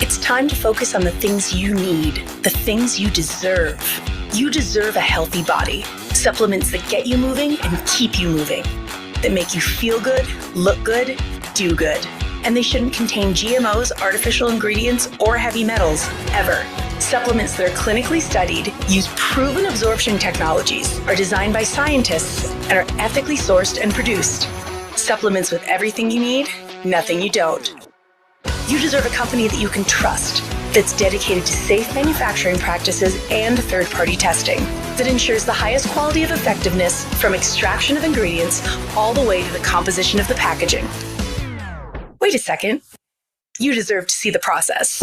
It's time to focus on the things you need, the things you deserve. You deserve a healthy body. Supplements that get you moving and keep you moving. That make you feel good, look good, do good. And they shouldn't contain GMOs, artificial ingredients, or heavy metals, ever. Supplements that are clinically studied, use proven absorption technologies, are designed by scientists, and are ethically sourced and produced. Supplements with everything you need, nothing you don't. You deserve a company that you can trust, that's dedicated to safe manufacturing practices and third-party testing, that ensures the highest quality of effectiveness from extraction of ingredients all the way to the composition of the packaging. Wait a second. You deserve to see the process.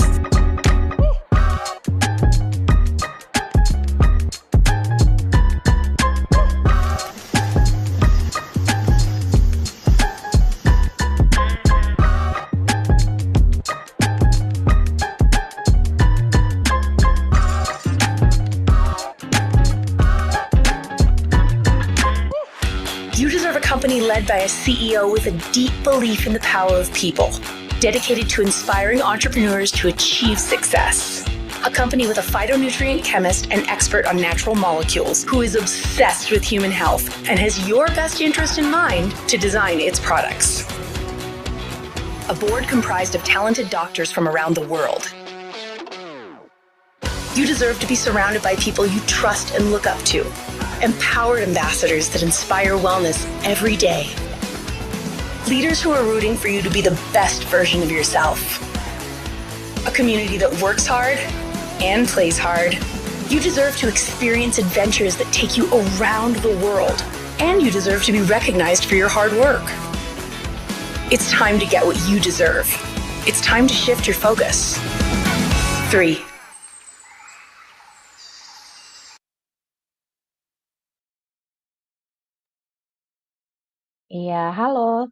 You deserve a company led by a CEO with a deep belief in the power of people, dedicated to inspiring entrepreneurs to achieve success. A company with a phytonutrient chemist and expert on natural molecules who is obsessed with human health and has your best interest in mind to design its products. A board comprised of talented doctors from around the world. You deserve to be surrounded by people you trust and look up to. Empowered ambassadors that inspire wellness every day. Leaders who are rooting for you to be the best version of yourself. A community that works hard and plays hard. You deserve to experience adventures that take you around the world. And you deserve to be recognized for your hard work. It's time to get what you deserve. It's time to shift your focus. 3. Iya, halo.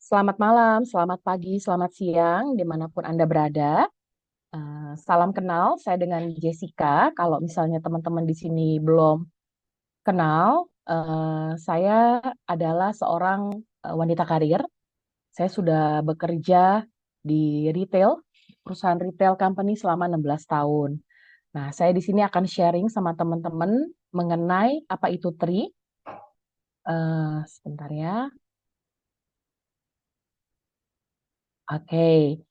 Selamat malam, selamat pagi, selamat siang, dimanapun Anda berada. Salam kenal, saya dengan Jessica. Kalau misalnya teman-teman di sini belum kenal, saya adalah seorang wanita karir. Saya sudah bekerja di retail, perusahaan retail company selama 16 tahun. Nah, saya di sini akan sharing sama teman-teman mengenai apa itu TRI. Sebentar ya. Oke.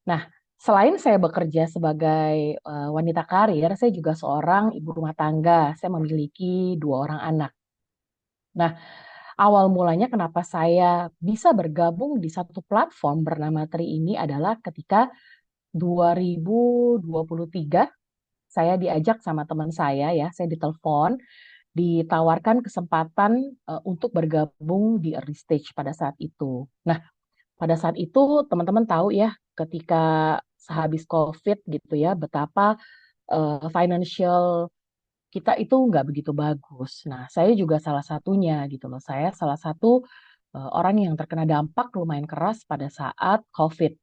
Nah, selain saya bekerja sebagai wanita karir, saya juga seorang ibu rumah tangga. Saya memiliki 2 orang anak. Nah, awal mulanya kenapa saya bisa bergabung di satu platform bernama Tri ini adalah ketika 2023 saya diajak sama teman saya ya, saya ditelepon, ditawarkan kesempatan untuk bergabung di early stage pada saat itu. Nah, pada saat itu teman-teman tahu ya, ketika sehabis COVID gitu ya, betapa financial kita itu nggak begitu bagus. Nah, saya juga salah satunya gitu loh. Saya salah satu orang yang terkena dampak lumayan keras pada saat COVID.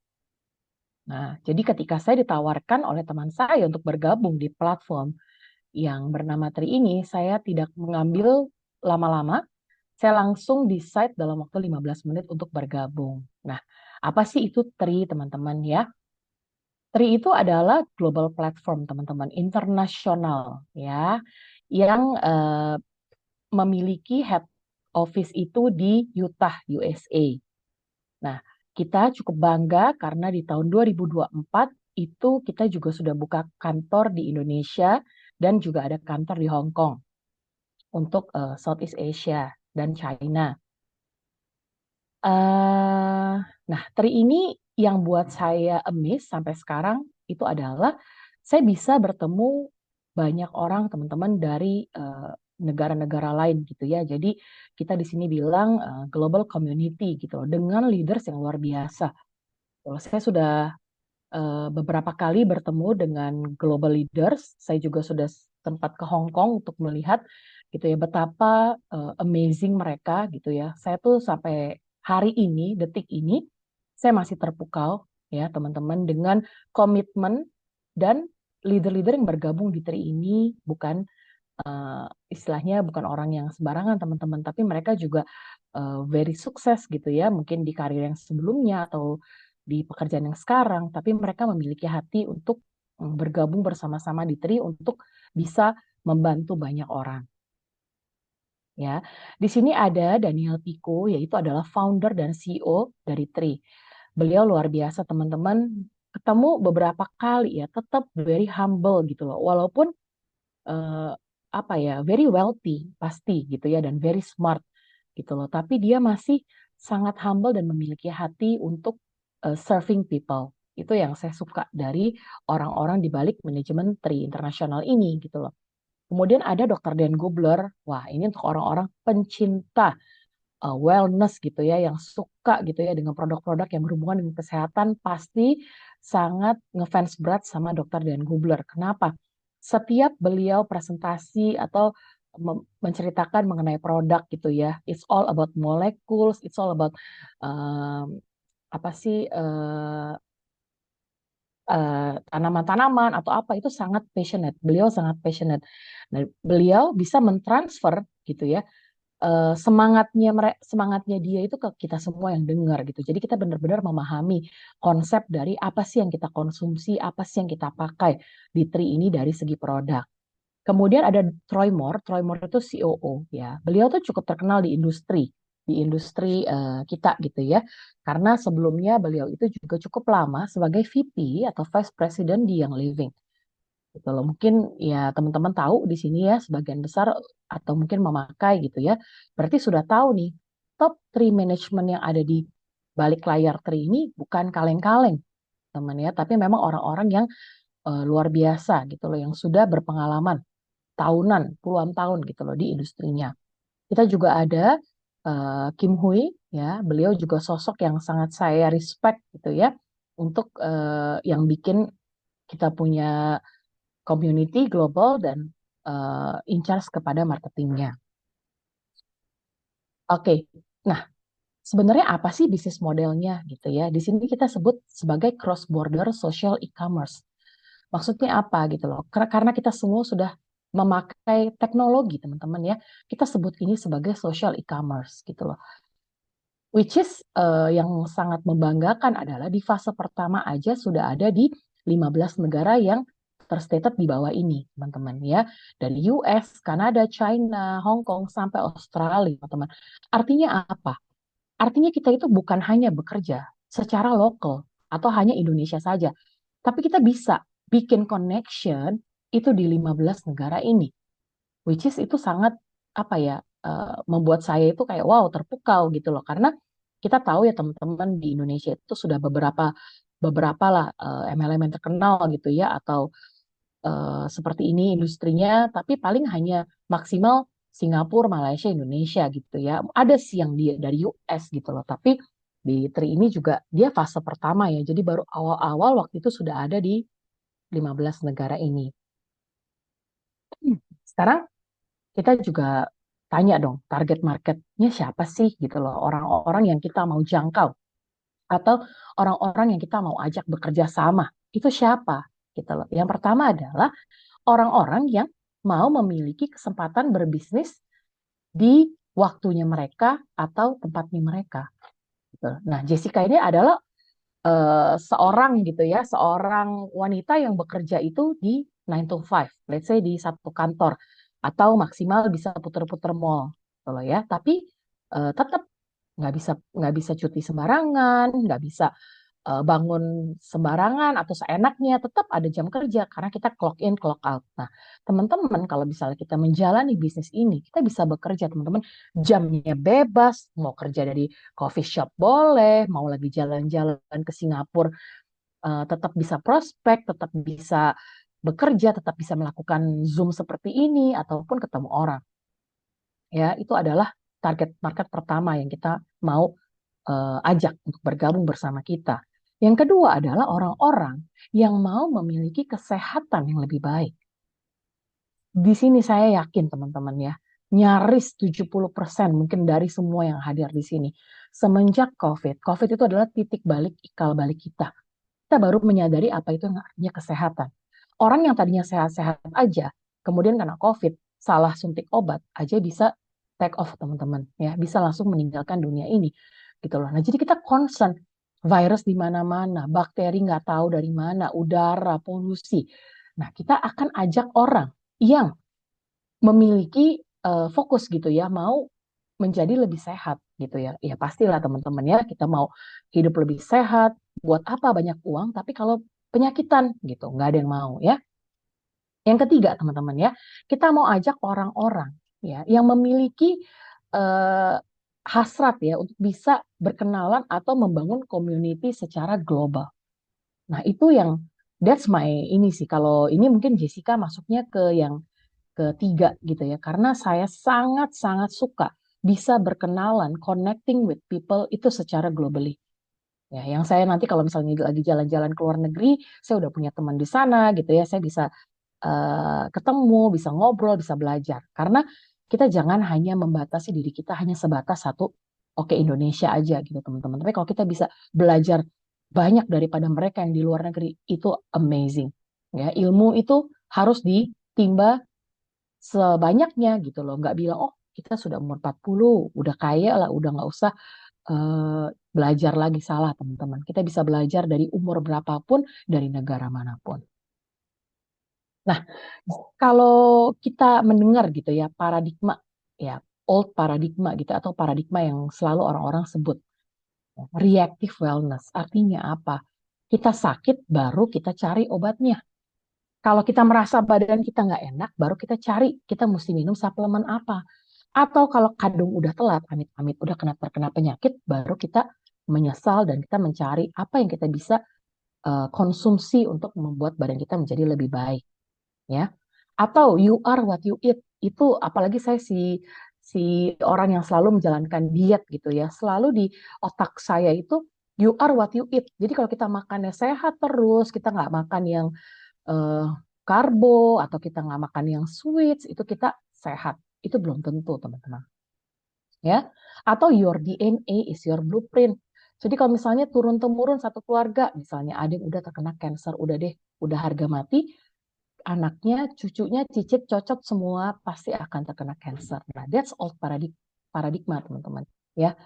Nah, jadi ketika saya ditawarkan oleh teman saya untuk bergabung di platform yang bernama Tri ini, saya tidak mengambil lama-lama. Saya langsung decide dalam waktu 15 menit untuk bergabung. Nah, apa sih itu TRI, teman-teman ya? TRI itu adalah global platform, teman-teman, internasional ya, yang memiliki head office itu di Utah, USA. Nah, kita cukup bangga karena di tahun 2024 itu kita juga sudah buka kantor di Indonesia dan juga ada kantor di Hong Kong untuk Southeast Asia dan China. Nah, TRI ini yang buat saya amazed sampai sekarang itu adalah saya bisa bertemu banyak orang, teman-teman, dari negara-negara lain gitu ya. Jadi kita di sini bilang global community gitu loh, dengan leaders yang luar biasa. Kalau saya sudah beberapa kali bertemu dengan global leaders, saya juga sudah sempat ke Hong Kong untuk melihat gitu ya betapa amazing mereka gitu ya. Saya tuh sampai hari ini, detik ini, saya masih terpukau ya teman-teman dengan komitmen dan leader-leader yang bergabung di TRI ini bukan istilahnya bukan orang yang sembarangan teman-teman, tapi mereka juga very sukses gitu ya, mungkin di karir yang sebelumnya atau di pekerjaan yang sekarang, tapi mereka memiliki hati untuk bergabung bersama-sama di TRI untuk bisa membantu banyak orang. Ya, di sini ada Daniel Pico, yaitu adalah founder dan CEO dari TRI. Beliau luar biasa, teman-teman. Ketemu beberapa kali ya, tetap very humble gitu loh. Walaupun eh, apa ya, very wealthy pasti gitu ya, dan very smart gitu loh. Tapi dia masih sangat humble dan memiliki hati untuk serving people. Itu yang saya suka dari orang-orang di balik manajemen TRI Internasional ini gitu loh. Kemudian ada Dr. Dan Gubler. Wah, ini untuk orang-orang pencinta wellness gitu ya, yang suka gitu ya dengan produk-produk yang berhubungan dengan kesehatan, pasti sangat ngefans berat sama Dr. Dan Gubler. Kenapa? Setiap beliau presentasi atau menceritakan mengenai produk gitu ya, it's all about molecules, it's all about apa sih tanaman-tanaman atau apa, itu sangat passionate. Beliau sangat passionate. Nah, beliau bisa mentransfer gitu ya semangatnya dia itu ke kita semua yang dengar gitu. Jadi kita benar-benar memahami konsep dari apa sih yang kita konsumsi, apa sih yang kita pakai di Tri ini dari segi produk. Kemudian ada Troy Moore. Troy Moore itu COO ya. Beliau tuh cukup terkenal di industri kita gitu ya. Karena sebelumnya beliau itu juga cukup lama sebagai VP atau Vice President di Young Living gitu loh. Mungkin ya teman-teman tahu di sini ya sebagian besar atau mungkin memakai gitu ya. Berarti sudah tahu nih top 3 management yang ada di balik layar Tri ini bukan kaleng-kaleng teman ya, tapi memang orang-orang yang luar biasa gitu loh, yang sudah berpengalaman tahunan, puluhan tahun gitu loh di industrinya. Kita juga ada Kim Hui ya, beliau juga sosok yang sangat saya respect gitu ya untuk yang bikin kita punya community global dan in charge kepada marketingnya. Oke, nah sebenarnya apa sih bisnis modelnya gitu ya? Di sini kita sebut sebagai cross border social e-commerce. Maksudnya apa gitu loh? Karena kita semua sudah memakai teknologi teman-teman ya, kita sebut ini sebagai social e-commerce gitu loh. Which is yang sangat membanggakan adalah di fase pertama aja sudah ada di 15 negara yang terstated di bawah ini, teman-teman ya. Dari US, Kanada, China, Hong Kong, sampai Australia, teman-teman. Artinya apa? Artinya kita itu bukan hanya bekerja secara lokal atau hanya Indonesia saja, tapi kita bisa bikin connection itu di 15 negara ini. Which is itu sangat apa ya, membuat saya itu kayak wow, terpukau gitu loh, karena kita tahu ya teman-teman, di Indonesia itu sudah beberapa beberapa lah MLM yang terkenal gitu ya, atau seperti ini industrinya, tapi paling hanya maksimal Singapura, Malaysia, Indonesia gitu ya. Ada sih yang dia dari US gitu loh, tapi di Tri ini juga dia fase pertama ya, jadi baru awal-awal waktu itu sudah ada di 15 negara ini. Sekarang kita juga tanya dong, target marketnya siapa sih gitu loh, orang-orang yang kita mau jangkau atau orang-orang yang kita mau ajak bekerja sama, itu siapa gitu loh. Yang pertama adalah orang-orang yang mau memiliki kesempatan berbisnis di waktunya mereka atau tempatnya mereka gitu. Nah, Jessica ini adalah seorang gitu ya, seorang wanita yang bekerja itu di 9 to 5, let's say di satu kantor atau maksimal bisa puter-puter mall gitu loh ya. Tapi tetap nggak bisa cuti sembarangan, nggak bisa bangun sembarangan atau seenaknya, tetap ada jam kerja karena kita clock in, clock out. Nah, teman-teman kalau misalnya kita menjalani bisnis ini, kita bisa bekerja teman-teman, jamnya bebas, mau kerja dari coffee shop boleh, mau lagi jalan-jalan ke Singapura tetap bisa prospek, tetap bisa bekerja, tetap bisa melakukan Zoom seperti ini ataupun ketemu orang. Ya, itu adalah target market pertama yang kita mau ajak untuk bergabung bersama kita. Yang kedua adalah orang-orang yang mau memiliki kesehatan yang lebih baik. Di sini saya yakin teman-teman ya, nyaris 70% mungkin dari semua yang hadir di sini. Semenjak COVID, COVID itu adalah titik balik, ikal balik kita. Kita baru menyadari apa itu yang artinya kesehatan. Orang yang tadinya sehat-sehat aja, kemudian kena COVID, salah suntik obat aja bisa take off teman-teman ya, bisa langsung meninggalkan dunia ini gitu loh. Nah, jadi kita concern virus di mana-mana, bakteri nggak tahu dari mana, udara, polusi. Nah, kita akan ajak orang yang memiliki fokus gitu ya, mau menjadi lebih sehat gitu ya. Ya pastilah teman-teman ya, kita mau hidup lebih sehat, buat apa banyak uang, tapi kalau penyakitan gitu, nggak ada yang mau ya. Yang ketiga teman-teman ya, kita mau ajak orang-orang ya yang memiliki eh, hasrat ya untuk bisa berkenalan atau membangun community secara global. Nah, itu yang that's my ini sih. Kalau ini mungkin Jessica masuknya ke yang ketiga gitu ya. Karena saya sangat-sangat suka bisa berkenalan, connecting with people itu secara globally. Ya, yang saya nanti kalau misalnya lagi jalan-jalan ke luar negeri, saya udah punya teman di sana gitu ya. Saya bisa ketemu, bisa ngobrol, bisa belajar. Karena kita jangan hanya membatasi diri kita hanya sebatas satu, oke Indonesia aja gitu teman-teman. Tapi kalau kita bisa belajar banyak daripada mereka yang di luar negeri, itu amazing. Ya, ilmu itu harus ditimba sebanyaknya gitu loh. Nggak bilang, oh kita sudah umur 40, udah kaya lah, udah nggak usah belajar lagi. Salah teman-teman. Kita bisa belajar dari umur berapapun, dari negara manapun. Nah, kalau kita mendengar gitu ya paradigma ya old paradigma gitu atau paradigma yang selalu orang-orang sebut ya, reactive wellness artinya apa? Kita sakit baru kita cari obatnya. Kalau kita merasa badan kita nggak enak, baru kita cari kita mesti minum suplemen apa. Atau kalau kadung udah telat, amit-amit udah terkena penyakit, baru kita menyesal dan kita mencari apa yang kita bisa konsumsi untuk membuat badan kita menjadi lebih baik ya. Atau you are what you eat. Itu apalagi saya si orang yang selalu menjalankan diet gitu ya. Selalu di otak saya itu you are what you eat. Jadi kalau kita makannya sehat terus, kita nggak makan yang eh, karbo atau kita nggak makan yang sweets, itu kita sehat. Itu belum tentu, teman-teman. Ya. Atau your DNA is your blueprint. Jadi kalau misalnya turun-temurun satu keluarga, misalnya ada yang udah terkena cancer, udah deh, udah harga mati, anaknya, cucunya, cicit, cocok semua pasti akan terkena cancer. Nah, that's old paradigma, teman-teman. Ya,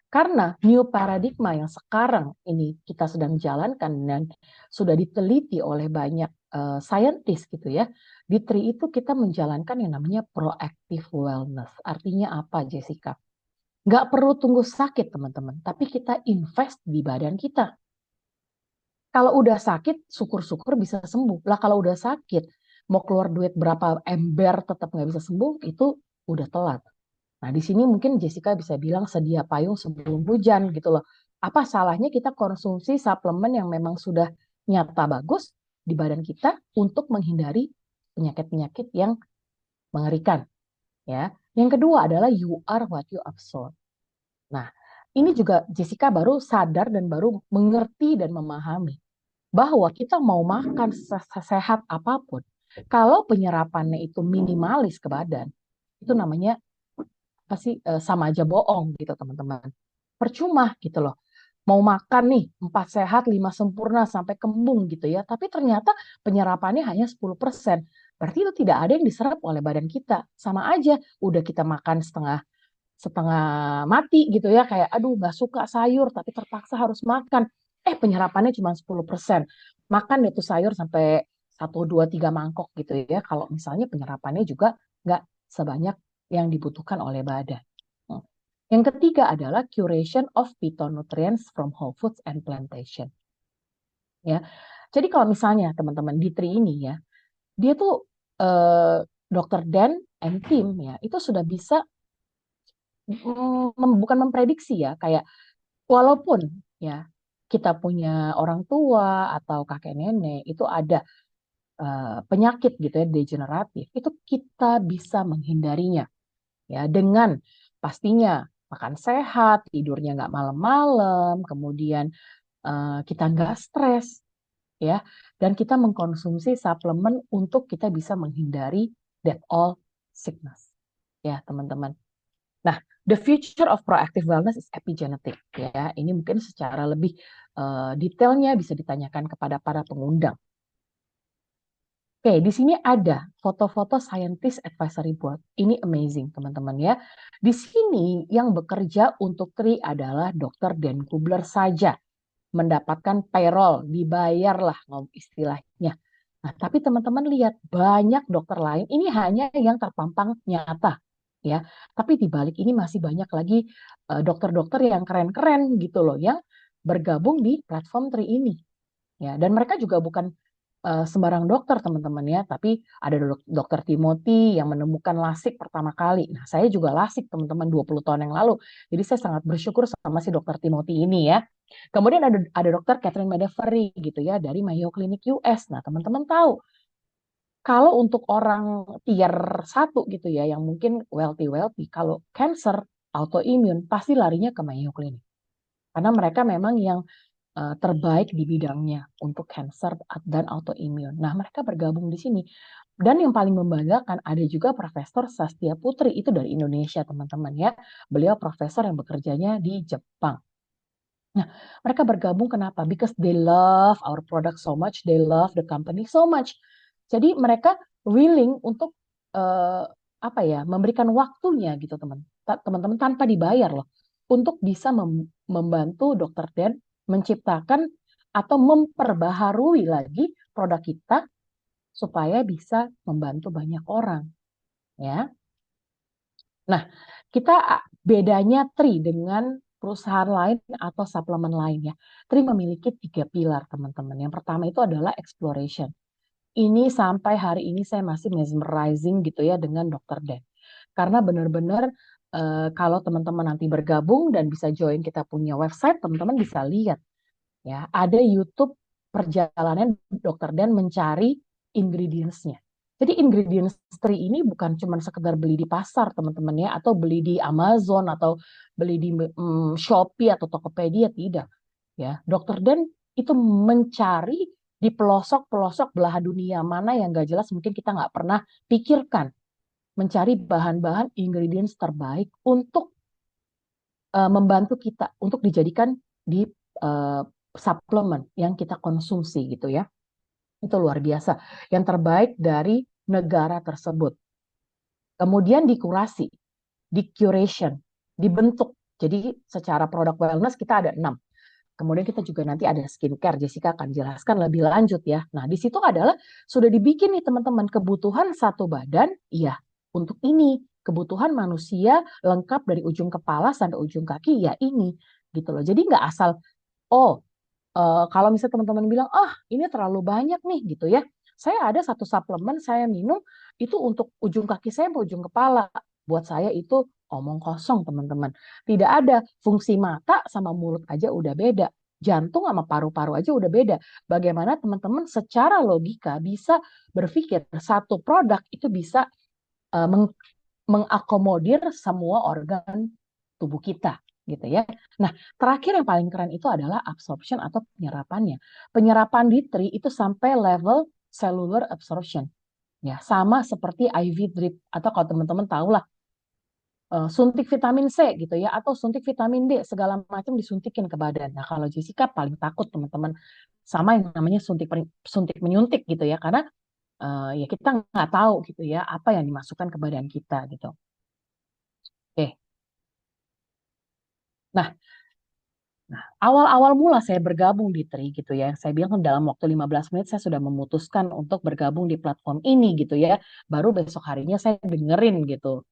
karena new paradigma yang sekarang ini kita sedang jalankan dan sudah diteliti oleh banyak scientist gitu ya. Di TRI itu kita menjalankan yang namanya proactive wellness. Artinya apa, Jessica? Nggak perlu tunggu sakit, teman-teman. Tapi kita invest di badan kita. Kalau udah sakit, syukur-syukur bisa sembuh. Lah kalau udah sakit, mau keluar duit berapa ember tetap nggak bisa sembuh, itu udah telat. Nah, di sini mungkin Jessica bisa bilang sedia payung sebelum hujan gitu loh. Apa salahnya kita konsumsi suplemen yang memang sudah nyata bagus di badan kita untuk menghindari penyakit-penyakit yang mengerikan, ya. Yang kedua adalah you are what you absorb. Nah, ini juga Jessica baru sadar dan baru mengerti dan memahami bahwa kita mau makan sehat apapun, kalau penyerapannya itu minimalis ke badan, itu namanya apa sih sama aja bohong gitu teman-teman. Percuma gitu loh. Mau makan nih 4 sehat 5 sempurna sampai kembung gitu ya, tapi ternyata penyerapannya hanya 10%. Berarti itu tidak ada yang diserap oleh badan kita. Sama aja, udah kita makan setengah setengah mati gitu ya, kayak aduh nggak suka sayur tapi terpaksa harus makan. Penyerapannya cuma 10%. Makan itu sayur sampai 1, 2, 3 mangkok gitu ya. Kalau misalnya penyerapannya juga nggak sebanyak yang dibutuhkan oleh badan. Hmm. Yang ketiga adalah curation of phytonutrients from whole foods and plantation. Ya, jadi kalau misalnya teman-teman di Tri ini ya, dia tuh eh, Dr. Dan and team ya, itu sudah bisa bukan memprediksi ya, kayak walaupun ya kita punya orang tua atau kakek nenek itu ada penyakit gitu ya degeneratif, itu kita bisa menghindarinya ya dengan pastinya makan sehat, tidurnya nggak malam-malam, kemudian kita nggak stres ya, dan kita mengkonsumsi suplemen untuk kita bisa menghindari that all sickness ya teman-teman. Nah, the future of proactive wellness is epigenetic ya. Ini mungkin secara lebih detailnya bisa ditanyakan kepada para pengundang. Oke, di sini ada foto-foto scientist advisory board. Ini amazing, teman-teman ya. Di sini yang bekerja untuk TRI adalah Dr. Dan Kubler saja. mendapatkan payroll, dibayar lah istilahnya. Nah, tapi teman-teman lihat banyak dokter lain, ini hanya yang terpampang nyata ya. Tapi di balik ini masih banyak lagi dokter-dokter yang keren-keren gitu loh yang bergabung di platform Tri ini ya. Dan mereka juga bukan sembarang dokter teman-teman ya, tapi ada dokter Timothy yang menemukan lasik pertama kali. Nah, saya juga lasik teman-teman 20 tahun yang lalu. Jadi saya sangat bersyukur sama si dokter Timothy ini ya. Kemudian ada dokter Catherine Medevery gitu ya dari Mayo Clinic US. Nah, teman-teman tahu kalau untuk orang tier 1 gitu ya yang mungkin wealthy, kalau cancer autoimun pasti larinya ke Mayo Clinic. Karena mereka memang yang terbaik di bidangnya untuk cancer dan autoimun. Nah, mereka bergabung di sini. Dan yang paling membanggakan ada juga Profesor Sastia Putri itu dari Indonesia, teman-teman ya. Beliau profesor yang bekerjanya di Jepang. Nah, mereka bergabung kenapa? Because they love our product so much, they love the company so much. Jadi mereka willing untuk uh, apa ya, memberikan waktunya gitu, teman-teman tanpa dibayar loh, untuk bisa membantu Dokter Den menciptakan atau memperbaharui lagi produk kita supaya bisa membantu banyak orang, ya. Nah, kita bedanya Tri dengan perusahaan lain atau suplemen lain ya. Tri memiliki 3 pilar, teman-teman. Yang pertama itu adalah exploration. Ini sampai hari ini saya masih mesmerizing gitu ya dengan Dokter Den. Karena benar-benar kalau teman-teman nanti bergabung dan bisa join kita punya website, teman-teman bisa lihat ya, ada YouTube perjalanan Dokter Den mencari ingredients-nya. Jadi ingredients Tri ini bukan cuma sekedar beli di pasar teman-teman ya, atau beli di Amazon atau beli di Shopee atau Tokopedia, tidak ya. Dokter Den itu mencari di pelosok-pelosok belahan dunia mana yang gak jelas mungkin kita nggak pernah pikirkan, mencari bahan-bahan ingredients terbaik untuk membantu kita untuk dijadikan di uh, suplemen yang kita konsumsi gitu ya. Itu luar biasa. Yang terbaik dari negara tersebut. Kemudian dikurasi, di curation, dibentuk. Jadi secara produk wellness kita ada 6. Kemudian kita juga nanti ada skincare. Jessica akan jelaskan lebih lanjut ya. Nah, di situ adalah sudah dibikin nih teman-teman kebutuhan satu badan, iya, untuk ini. Kebutuhan manusia lengkap dari ujung kepala sampai ujung kaki, ya ini. Gitu loh. Jadi nggak asal, oh, kalau misalnya teman-teman bilang, ini terlalu banyak nih gitu ya. Saya ada satu suplemen saya minum, itu untuk ujung kaki saya sampai ujung kepala. Buat saya itu omong kosong teman-teman. Tidak ada, fungsi mata sama mulut aja udah beda. Jantung sama paru-paru aja udah beda. Bagaimana teman-teman secara logika bisa berpikir satu produk itu bisa mengakomodir semua organ tubuh kita gitu ya. Nah, terakhir yang paling keren itu adalah absorption atau penyerapannya. Penyerapan di Tri itu sampai level cellular absorption. Ya, sama seperti IV drip atau kalau teman-teman tahu lah suntik vitamin C gitu ya atau suntik vitamin D segala macam disuntikin ke badan. Nah, kalau Jessica paling takut teman-teman sama yang namanya suntik menyuntik gitu ya karena ya kita nggak tahu gitu ya apa yang dimasukkan ke badan kita gitu. Oke. Nah, awal-awal mula saya bergabung di Tri gitu ya. Saya bilang kan dalam waktu 15 menit saya sudah memutuskan untuk bergabung di platform ini gitu ya. Baru besok harinya saya dengerin gitu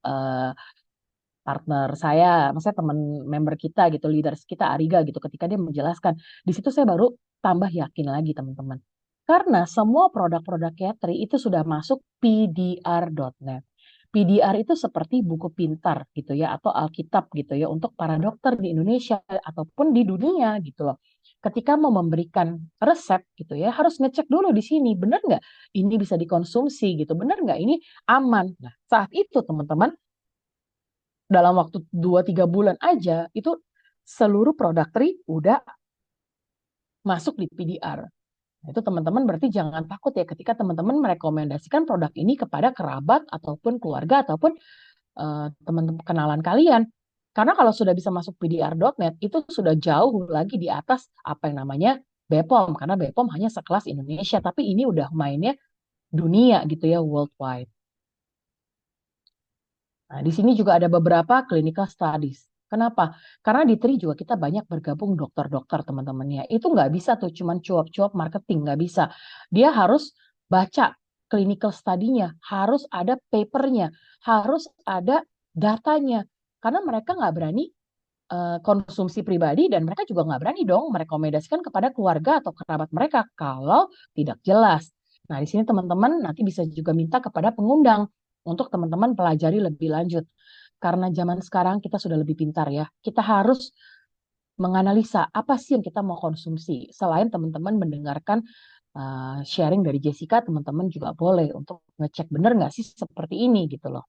partner saya, maksudnya teman member kita gitu, leaders kita Ariga gitu ketika dia menjelaskan. Di situ saya baru tambah yakin lagi teman-teman. Karena semua produk-produk Katri itu sudah masuk PDR.net. PDR itu seperti buku pintar gitu ya atau Alkitab gitu ya untuk para dokter di Indonesia ataupun di dunia gitu loh. Ketika mau memberikan resep gitu ya harus ngecek dulu di sini benar nggak ini bisa dikonsumsi gitu, benar nggak ini aman. Nah, saat itu teman-teman dalam waktu 2-3 bulan aja itu seluruh produk Tri udah masuk di PDR. Nah, itu teman-teman berarti jangan takut ya ketika teman-teman merekomendasikan produk ini kepada kerabat ataupun keluarga ataupun teman-teman kenalan kalian. Karena kalau sudah bisa masuk PDR.net itu sudah jauh lagi di atas apa yang namanya BPOM karena BPOM hanya sekelas Indonesia tapi ini udah mainnya dunia gitu ya worldwide. Nah, di sini juga ada beberapa clinical studies. Kenapa? Karena di TRI juga kita banyak bergabung dokter-dokter teman-teman ya. Itu nggak bisa tuh cuman cuap-cuap marketing, nggak bisa. Dia harus baca clinical study-nya, harus ada papernya, harus ada datanya. Karena mereka nggak berani konsumsi pribadi dan mereka juga nggak berani dong merekomendasikan kepada keluarga atau kerabat mereka kalau tidak jelas. Nah, di sini teman-teman nanti bisa juga minta kepada pengundang untuk teman-teman pelajari lebih lanjut. Karena zaman sekarang kita sudah lebih pintar ya. Kita harus menganalisa apa sih yang kita mau konsumsi. Selain teman-teman mendengarkan sharing dari Jessica, teman-teman juga boleh untuk ngecek bener nggak sih seperti ini gitu loh.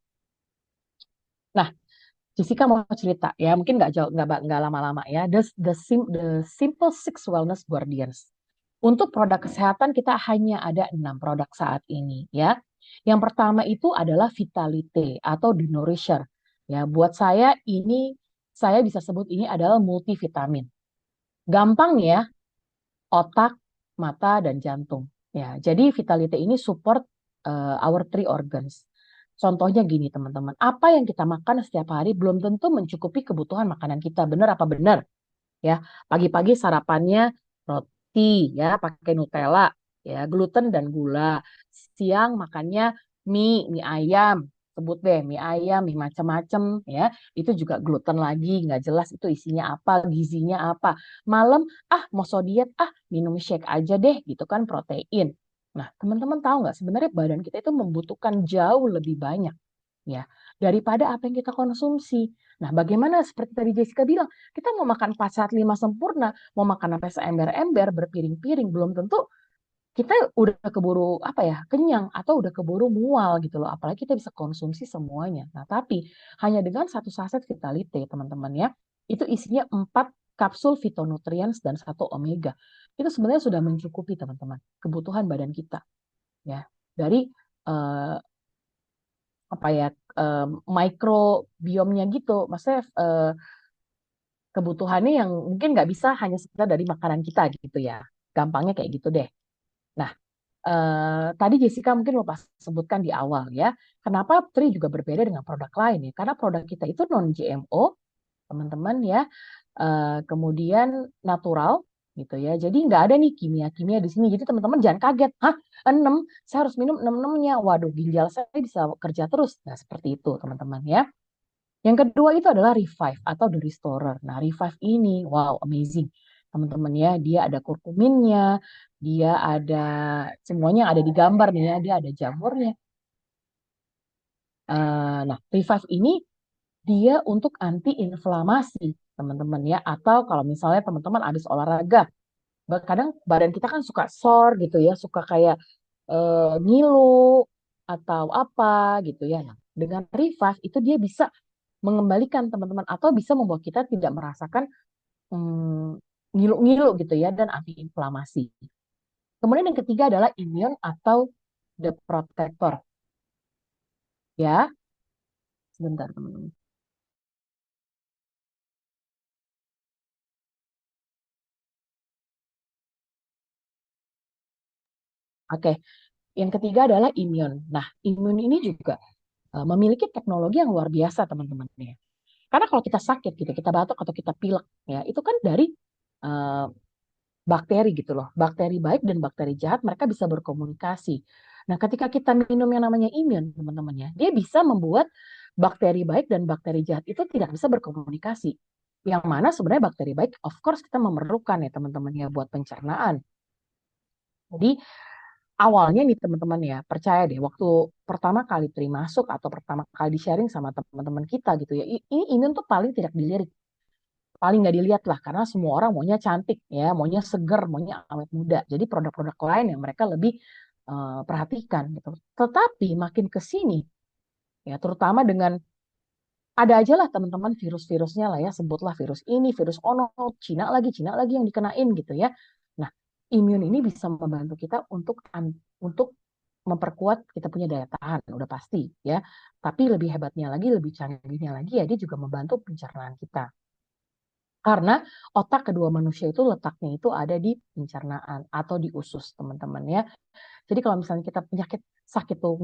Nah, Jessica mau cerita ya, mungkin nggak jauh, nggak lama-lama ya. The Simple Six Wellness Guardians. Untuk produk kesehatan kita hanya ada 6 produk saat ini ya. Yang pertama itu adalah Vitalite atau The Nourisher. Ya, buat saya bisa sebut ini adalah multivitamin. Gampang ya, otak, mata, dan jantung. Ya, jadi Vitalite ini support our three organs. Contohnya gini teman-teman, apa yang kita makan setiap hari belum tentu mencukupi kebutuhan makanan kita. Benar apa benar? Ya, pagi-pagi sarapannya roti ya, pakai Nutella, ya, gluten dan gula. Siang makannya mie ayam, sebut deh mie ayam, mie macam-macam ya. Itu juga gluten lagi, nggak jelas itu isinya apa, gizinya apa. Malam mau diet, minum shake aja deh gitu kan protein. Nah, teman-teman tahu nggak sebenarnya badan kita itu membutuhkan jauh lebih banyak ya daripada apa yang kita konsumsi. Nah, bagaimana seperti tadi Jessica bilang, kita mau makan 4 saat 5 sempurna, mau makan sampai seember-ember, berpiring-piring, belum tentu kita udah keburu apa ya, kenyang atau udah keburu mual gitu loh. Apalagi kita bisa konsumsi semuanya. Nah, tapi hanya dengan satu saset Vitalite, teman-teman ya, itu isinya 4 kapsul fitonutrients dan 1 omega. Itu sebenarnya sudah mencukupi teman-teman kebutuhan badan kita ya. Dari eh, apa ya mikrobiomnya gitu, maksudnya kebutuhannya yang mungkin nggak bisa hanya sekedar dari makanan kita gitu ya, gampangnya kayak gitu deh. Nah, tadi Jessica mungkin lupa sebutkan di awal ya, kenapa Tri juga berbeda dengan produk lain ya, karena produk kita itu non GMO teman-teman ya. Kemudian natural gitu ya. Jadi nggak ada nih kimia-kimia di sini. Jadi teman-teman jangan kaget, hah 6, saya harus minum 6-6-nya. Waduh, ginjal saya bisa kerja terus. Nah, seperti itu teman-teman ya. Yang kedua itu adalah Revive atau The Restorer. Nah, Revive ini, wow, amazing. Teman-teman ya, dia ada kurkuminnya, dia ada semuanya yang ada di gambar nih ya, dia ada jamurnya. Nah, Revive ini dia untuk anti-inflamasi, teman-teman ya. Atau kalau misalnya teman-teman habis olahraga, kadang badan kita kan suka sore gitu ya, suka kayak ngilu atau apa gitu ya. Nah, dengan Revive itu dia bisa mengembalikan teman-teman atau bisa membuat kita tidak merasakan ngilu-ngilu gitu ya dan antiinflamasi. Kemudian yang ketiga adalah Immune atau The Protector. Ya, sebentar teman-teman. Oke, yang ketiga adalah immune. Nah, immune ini juga memiliki teknologi yang luar biasa, teman-teman. Ya. Karena kalau kita sakit gitu, kita batuk atau kita pilek, ya itu kan dari uh, bakteri gitu loh. Bakteri baik dan bakteri jahat mereka bisa berkomunikasi. Nah, ketika kita minum yang namanya immune, teman-teman ya, dia bisa membuat bakteri baik dan bakteri jahat itu tidak bisa berkomunikasi. Yang mana sebenarnya bakteri baik, of course kita memerlukan ya teman-teman ya buat pencernaan. Jadi awalnya nih teman-teman ya, percaya deh waktu pertama kali Tri masuk atau pertama kali di-sharing sama teman-teman kita gitu ya, ini imun tuh paling tidak dilirik, paling nggak dilihat lah karena semua orang maunya cantik ya, maunya seger, maunya awet muda. Jadi produk-produk lain yang mereka lebih perhatikan gitu. Tetapi makin ke sini ya, terutama dengan ada aja lah teman-teman virus-virusnya lah ya, sebutlah virus ini, virus ono, Cina lagi yang dikenain gitu ya. Nah, imun ini bisa membantu kita untuk memperkuat kita punya daya tahan, udah pasti ya. Tapi lebih hebatnya lagi, lebih canggihnya lagi ya, dia juga membantu pencernaan kita. Karena otak kedua manusia itu letaknya itu ada di pencernaan atau di usus, teman-teman ya. Jadi kalau misalnya kita penyakit sakit tuh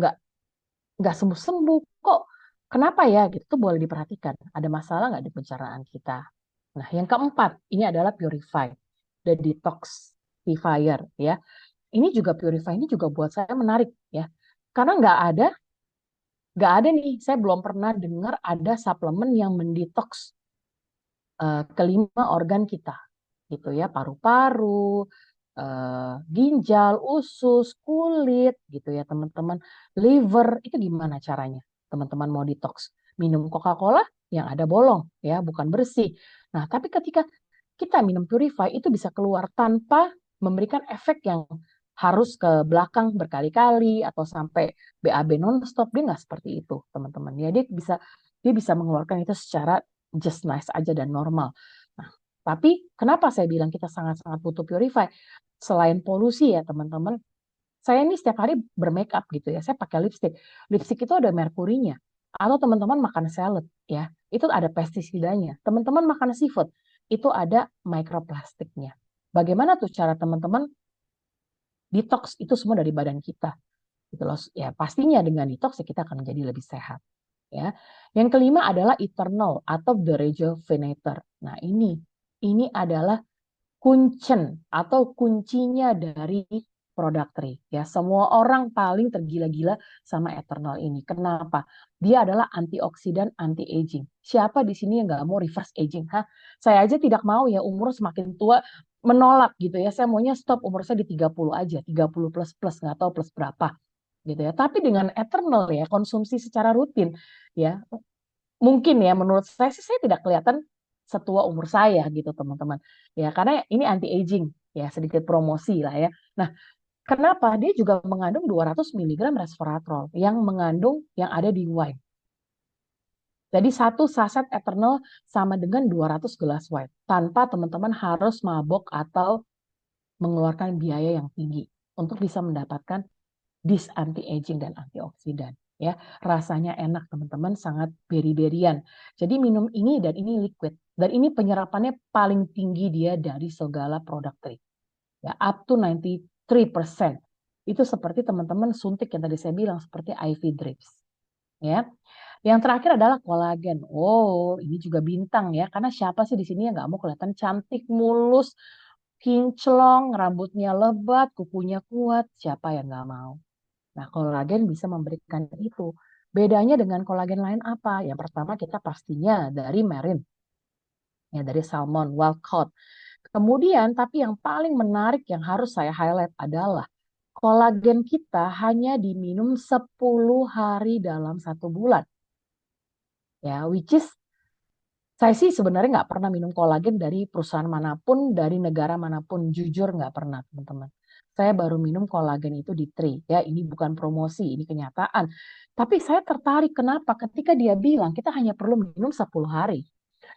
nggak sembuh-sembuh kok Kenapa ya? Gitu tuh boleh diperhatikan. Ada masalah nggak di pencernaan kita? Nah, yang keempat, ini adalah purify, the detoxifier ya. Ini juga purify ini juga buat saya menarik ya. Karena nggak ada nih, saya belum pernah dengar ada suplemen yang mendetox kelima organ kita gitu ya, paru-paru, ginjal, usus, kulit gitu ya teman-teman, liver, itu gimana caranya teman-teman mau detox? Minum Coca-Cola yang ada bolong ya, bukan bersih. Nah, tapi ketika kita minum purify itu bisa keluar tanpa memberikan efek yang harus ke belakang berkali-kali atau sampai BAB non-stop. Dia nggak seperti itu teman-teman ya, dia bisa mengeluarkan itu secara just nice aja dan normal. Nah, tapi kenapa saya bilang kita sangat-sangat butuh purify? Selain polusi ya teman-teman, saya ini setiap hari bermake up gitu ya, saya pakai lipstick. Lipstick itu ada merkurinya. Atau teman-teman makan salad ya, itu ada pestisidanya. Teman-teman makan seafood, itu ada mikroplastiknya. Bagaimana tuh cara teman-teman detox itu semua dari badan kita? Gitu loh. Ya pastinya dengan detox ya kita akan menjadi lebih sehat. Ya. Yang kelima adalah eternal atau the rejuvenator. Nah, ini adalah kuncen atau kuncinya dari produk Tree. Ya, semua orang paling tergila-gila sama Eternal ini. Kenapa? Dia adalah antioksidan, anti-aging. Siapa di sini yang nggak mau reverse aging? Hah? Saya aja tidak mau ya umur semakin tua menolak gitu ya. Saya maunya stop umur saya di 30 aja, 30 plus plus nggak tahu plus berapa gitu ya. Tapi dengan Eternal ya konsumsi secara rutin ya mungkin ya menurut saya sih saya tidak kelihatan setua umur saya gitu teman-teman ya karena ini anti aging ya sedikit promosi lah ya. Nah, kenapa dia juga mengandung 200 miligram resveratrol yang ada di wine. Jadi satu saset Eternal sama dengan 200 gelas wine tanpa teman-teman harus mabok atau mengeluarkan biaya yang tinggi untuk bisa mendapatkan this anti-aging dan antioksidan. Ya, rasanya enak teman-teman, sangat beri-berian. Jadi minum ini dan ini liquid dan ini penyerapannya paling tinggi dia dari segala produk Tree. Ya, up to 93%. Itu seperti teman-teman suntik yang tadi saya bilang seperti IV drips. Ya. Yang terakhir adalah kolagen. Oh, ini juga bintang ya. Karena siapa sih di sini yang nggak mau kelihatan cantik, mulus, kinclong, rambutnya lebat, kukunya kuat. Siapa yang nggak mau? Nah, kolagen bisa memberikan itu. Bedanya dengan kolagen lain apa? Yang pertama kita pastinya dari marine, ya dari salmon, wild caught. Kemudian, tapi yang paling menarik yang harus saya highlight adalah kolagen kita hanya diminum 10 hari dalam 1 bulan. Ya, which is saya sih sebenarnya nggak pernah minum kolagen dari perusahaan manapun, dari negara manapun. Jujur nggak pernah, teman-teman. Saya baru minum kolagen itu di Tree. Ya, ini bukan promosi, ini kenyataan. Tapi saya tertarik kenapa? Ketika dia bilang kita hanya perlu minum 10 hari.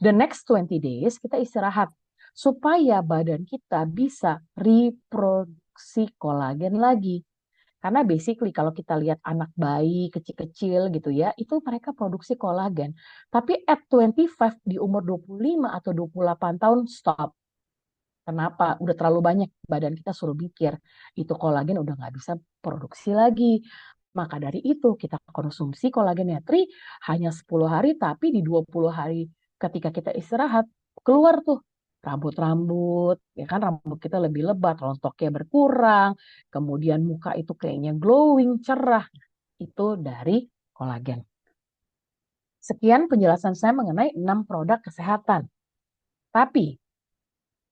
The next 20 days kita istirahat. Supaya badan kita bisa reproduksi kolagen lagi. Karena basically kalau kita lihat anak bayi kecil-kecil gitu ya, itu mereka produksi kolagen. Tapi at 25 di umur 25 atau 28 tahun stop. Kenapa? Udah terlalu banyak badan kita suruh mikir. Itu kolagen udah nggak bisa produksi lagi. Maka dari itu kita konsumsi kolagen netri hanya 10 hari tapi di 20 hari ketika kita istirahat keluar tuh rambut-rambut, ya kan rambut kita lebih lebat, rontoknya berkurang, kemudian muka itu kayaknya glowing, cerah. Itu dari kolagen. Sekian penjelasan saya mengenai 6 produk kesehatan. Tapi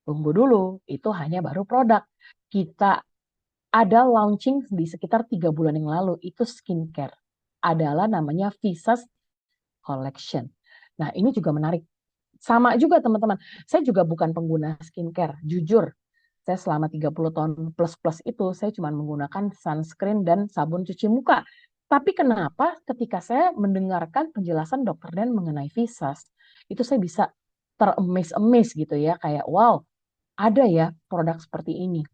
tunggu dulu, itu hanya baru produk. Kita ada launching di sekitar 3 bulan yang lalu, itu skincare. Adalah namanya Visas Collection. Nah, ini juga menarik. Sama juga teman-teman, saya juga bukan pengguna skincare, jujur. Saya selama 30 tahun plus-plus itu, saya cuma menggunakan sunscreen dan sabun cuci muka. Tapi kenapa ketika saya mendengarkan penjelasan dokter Dan mengenai Visas, itu saya bisa teremis-emis gitu ya, kayak wow, ada ya produk seperti ini.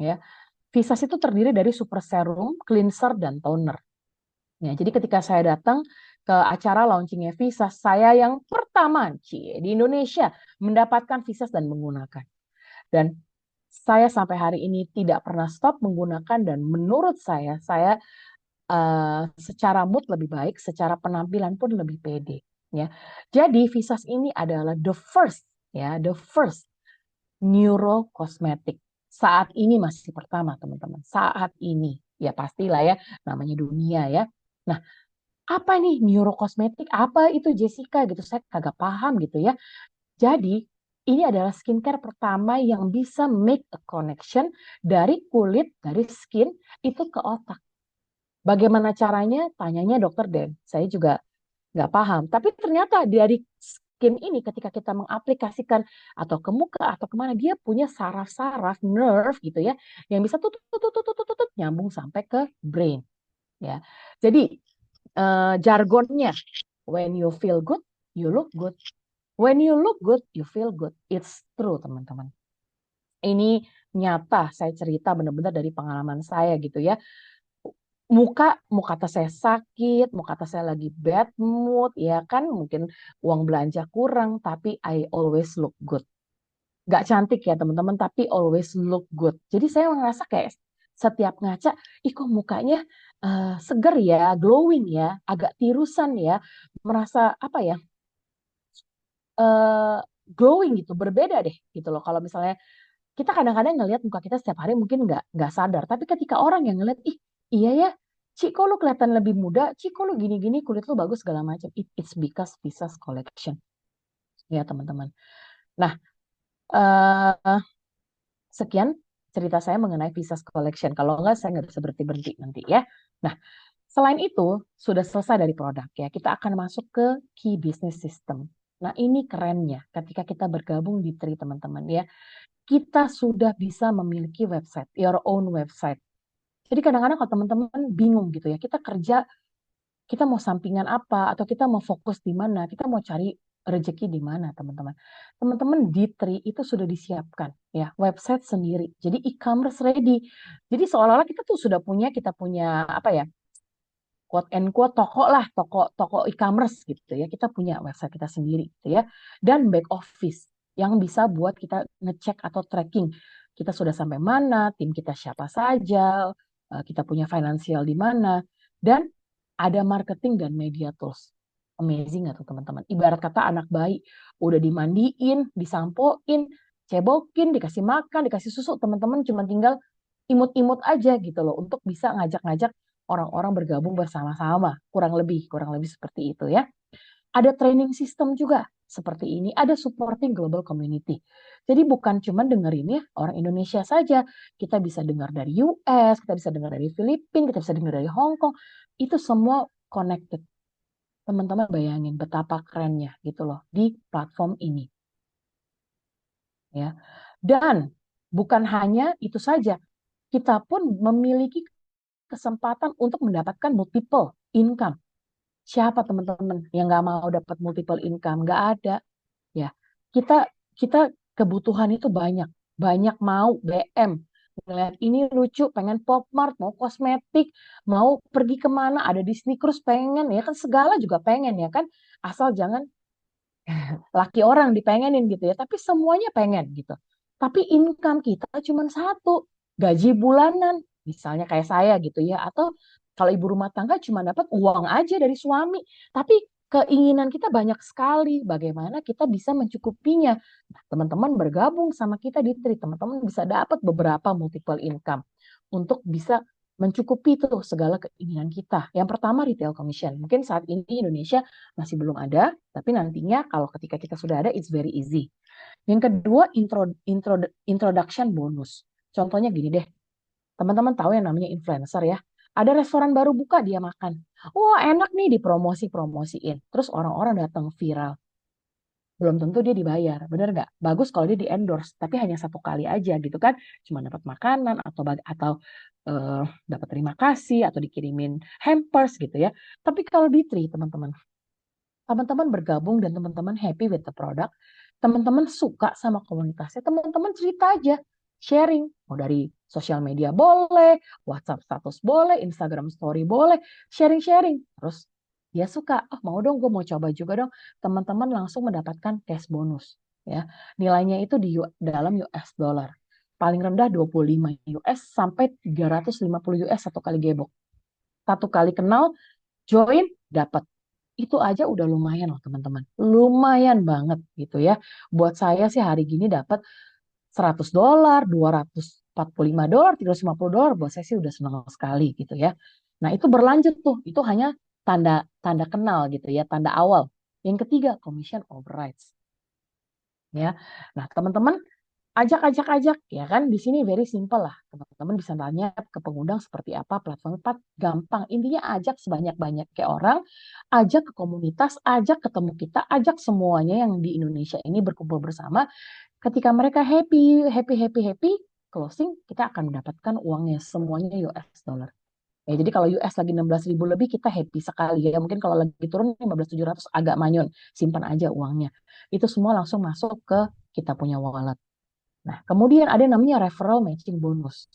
Ya, Visas itu terdiri dari super serum, cleanser, dan toner. Ya, jadi ketika saya datang ke acara launchingnya Visas, saya yang pertama di Indonesia mendapatkan Visas dan menggunakan. Dan saya sampai hari ini tidak pernah stop menggunakan dan menurut saya secara mood lebih baik, secara penampilan pun lebih pede. Ya, jadi Visas ini adalah the first neuro cosmetic. Saat ini masih pertama, teman-teman. Saat ini, ya pastilah ya, namanya dunia ya. Nah, apa nih neurokosmetik? Apa itu Jessica gitu? Saya kagak paham gitu ya. Jadi ini adalah skincare pertama yang bisa make a connection dari kulit, dari skin itu ke otak. Bagaimana caranya? Tanyanya dokter Den. Saya juga nggak paham. Tapi ternyata dari skin ini ketika kita mengaplikasikan atau ke muka atau kemana dia punya saraf-saraf nerve gitu ya yang bisa tutut nyambung sampai ke brain ya. Jadi jargonnya when you feel good, you look good. When you look good, you feel good. It's true, teman-teman. Ini nyata, saya cerita benar-benar dari pengalaman saya gitu ya. Mau kata saya sakit, mau kata saya lagi bad mood, ya kan mungkin uang belanja kurang, tapi I always look good. Gak cantik ya teman-teman, tapi always look good. Jadi saya ngerasa kayak setiap ngaca, ih kok mukanya seger ya, glowing ya, agak tirusan ya, merasa apa ya, eh, glowing gitu, berbeda deh gitu loh. Kalau misalnya kita kadang-kadang ngelihat muka kita setiap hari mungkin nggak sadar, tapi ketika orang yang ngelihat, ih iya ya, Cik kok lu kelihatan lebih muda, Cik kok lu gini-gini, kulit lu bagus segala macam. It's because Visas Collection ya teman-teman. Nah, eh, sekian cerita saya mengenai Visas Collection. Kalau enggak, saya nggak bisa berhenti-berhenti nanti ya. Nah, selain itu, sudah selesai dari produk ya, kita akan masuk ke key business system. Nah, ini kerennya ketika kita bergabung di Tri, teman-teman ya. Kita sudah bisa memiliki website, your own website. Jadi kadang-kadang kalau teman-teman bingung gitu ya, kita kerja, kita mau sampingan apa, atau kita mau fokus di mana, kita mau cari rezeki di mana, teman-teman. Teman-teman di Tri itu sudah disiapkan ya, website sendiri. Jadi e-commerce ready. Jadi seolah-olah kita tuh sudah punya, kita punya apa ya, quote and quote toko lah, toko e-commerce gitu ya. Kita punya website kita sendiri gitu ya. Dan back office yang bisa buat kita ngecek atau tracking kita sudah sampai mana, tim kita siapa saja, kita punya financial di mana, dan ada marketing dan media tools. Amazing gak tuh teman-teman? Ibarat kata anak bayi, udah dimandiin, disampoin, cebokin, dikasih makan, dikasih susu, teman-teman cuma tinggal imut-imut aja gitu loh untuk bisa ngajak-ngajak orang-orang bergabung bersama-sama, kurang lebih seperti itu ya. Ada training system juga seperti ini, ada supporting global community. Jadi bukan cuma dengerin ya orang Indonesia saja, kita bisa dengar dari US, kita bisa dengar dari Filipina, kita bisa dengar dari Hong Kong, itu semua connected. Teman-teman bayangin betapa kerennya gitu loh di platform ini. Ya. Dan bukan hanya itu saja, kita pun memiliki kesempatan untuk mendapatkan multiple income. Siapa teman-teman yang nggak mau dapat multiple income? Nggak ada. Ya, kita kita kebutuhan itu banyak, banyak mau BM. Ngeliat ini lucu, pengen Pop Mart, mau kosmetik, mau pergi kemana, ada Disney Cruise pengen, ya kan segala juga pengen ya kan, asal jangan laki orang dipengenin gitu ya, tapi semuanya pengen gitu. Tapi income kita cuma satu, gaji bulanan, misalnya kayak saya gitu ya, atau kalau ibu rumah tangga cuma dapat uang aja dari suami, tapi keinginan kita banyak sekali, bagaimana kita bisa mencukupinya. Nah, teman-teman bergabung sama kita di Tri, teman-teman bisa dapat beberapa multiple income untuk bisa mencukupi tuh segala keinginan kita. Yang pertama retail commission. Mungkin saat ini Indonesia masih belum ada, tapi nantinya kalau ketika kita sudah ada, it's very easy. Yang kedua, introduction bonus. Contohnya gini deh, teman-teman tahu yang namanya influencer ya. Ada restoran baru buka, dia makan. Wah, enak nih dipromosi-promosiin. Terus orang-orang datang viral. Belum tentu dia dibayar, bener nggak? Bagus kalau dia di endorse, tapi hanya satu kali aja gitu kan. Cuma dapat makanan atau dapat terima kasih atau dikirimin hampers gitu ya. Tapi kalau di Tri, teman-teman, teman-teman bergabung dan teman-teman happy with the product, teman-teman suka sama komunitasnya, teman-teman cerita aja, sharing, mau dari sosial media boleh, WhatsApp status boleh, Instagram story boleh, sharing-sharing. Terus dia suka, oh mau dong, gue mau coba juga dong. Teman-teman langsung mendapatkan cash bonus. Ya, nilainya itu dalam US dollar. Paling rendah 25 US sampai 350 US satu kali gebok. Satu kali kenal, join, dapat. Itu aja udah lumayan loh teman-teman. Lumayan banget gitu ya. Buat saya sih hari gini dapat $100, $245, $350, buat saya sih udah senang sekali gitu ya. Nah, itu berlanjut tuh. Itu hanya tanda tanda kenal gitu ya, tanda awal. Yang ketiga, commission overrides ya. Nah, teman-teman ajak ya kan di sini very simple lah. Teman-teman bisa tanya ke pengundang seperti apa platform tepat, gampang. Intinya ajak sebanyak-banyak kayak orang, ajak ke komunitas, ajak ketemu kita, ajak semuanya yang di Indonesia ini berkumpul bersama. Ketika mereka happy, closing, kita akan mendapatkan uangnya semuanya US dollar. Ya, jadi kalau US lagi 16.000 lebih, kita happy sekali ya. Mungkin kalau lagi turun 15.700 agak manyun, simpan aja uangnya. Itu semua langsung masuk ke kita punya wallet. Nah, kemudian ada yang namanya referral matching bonus.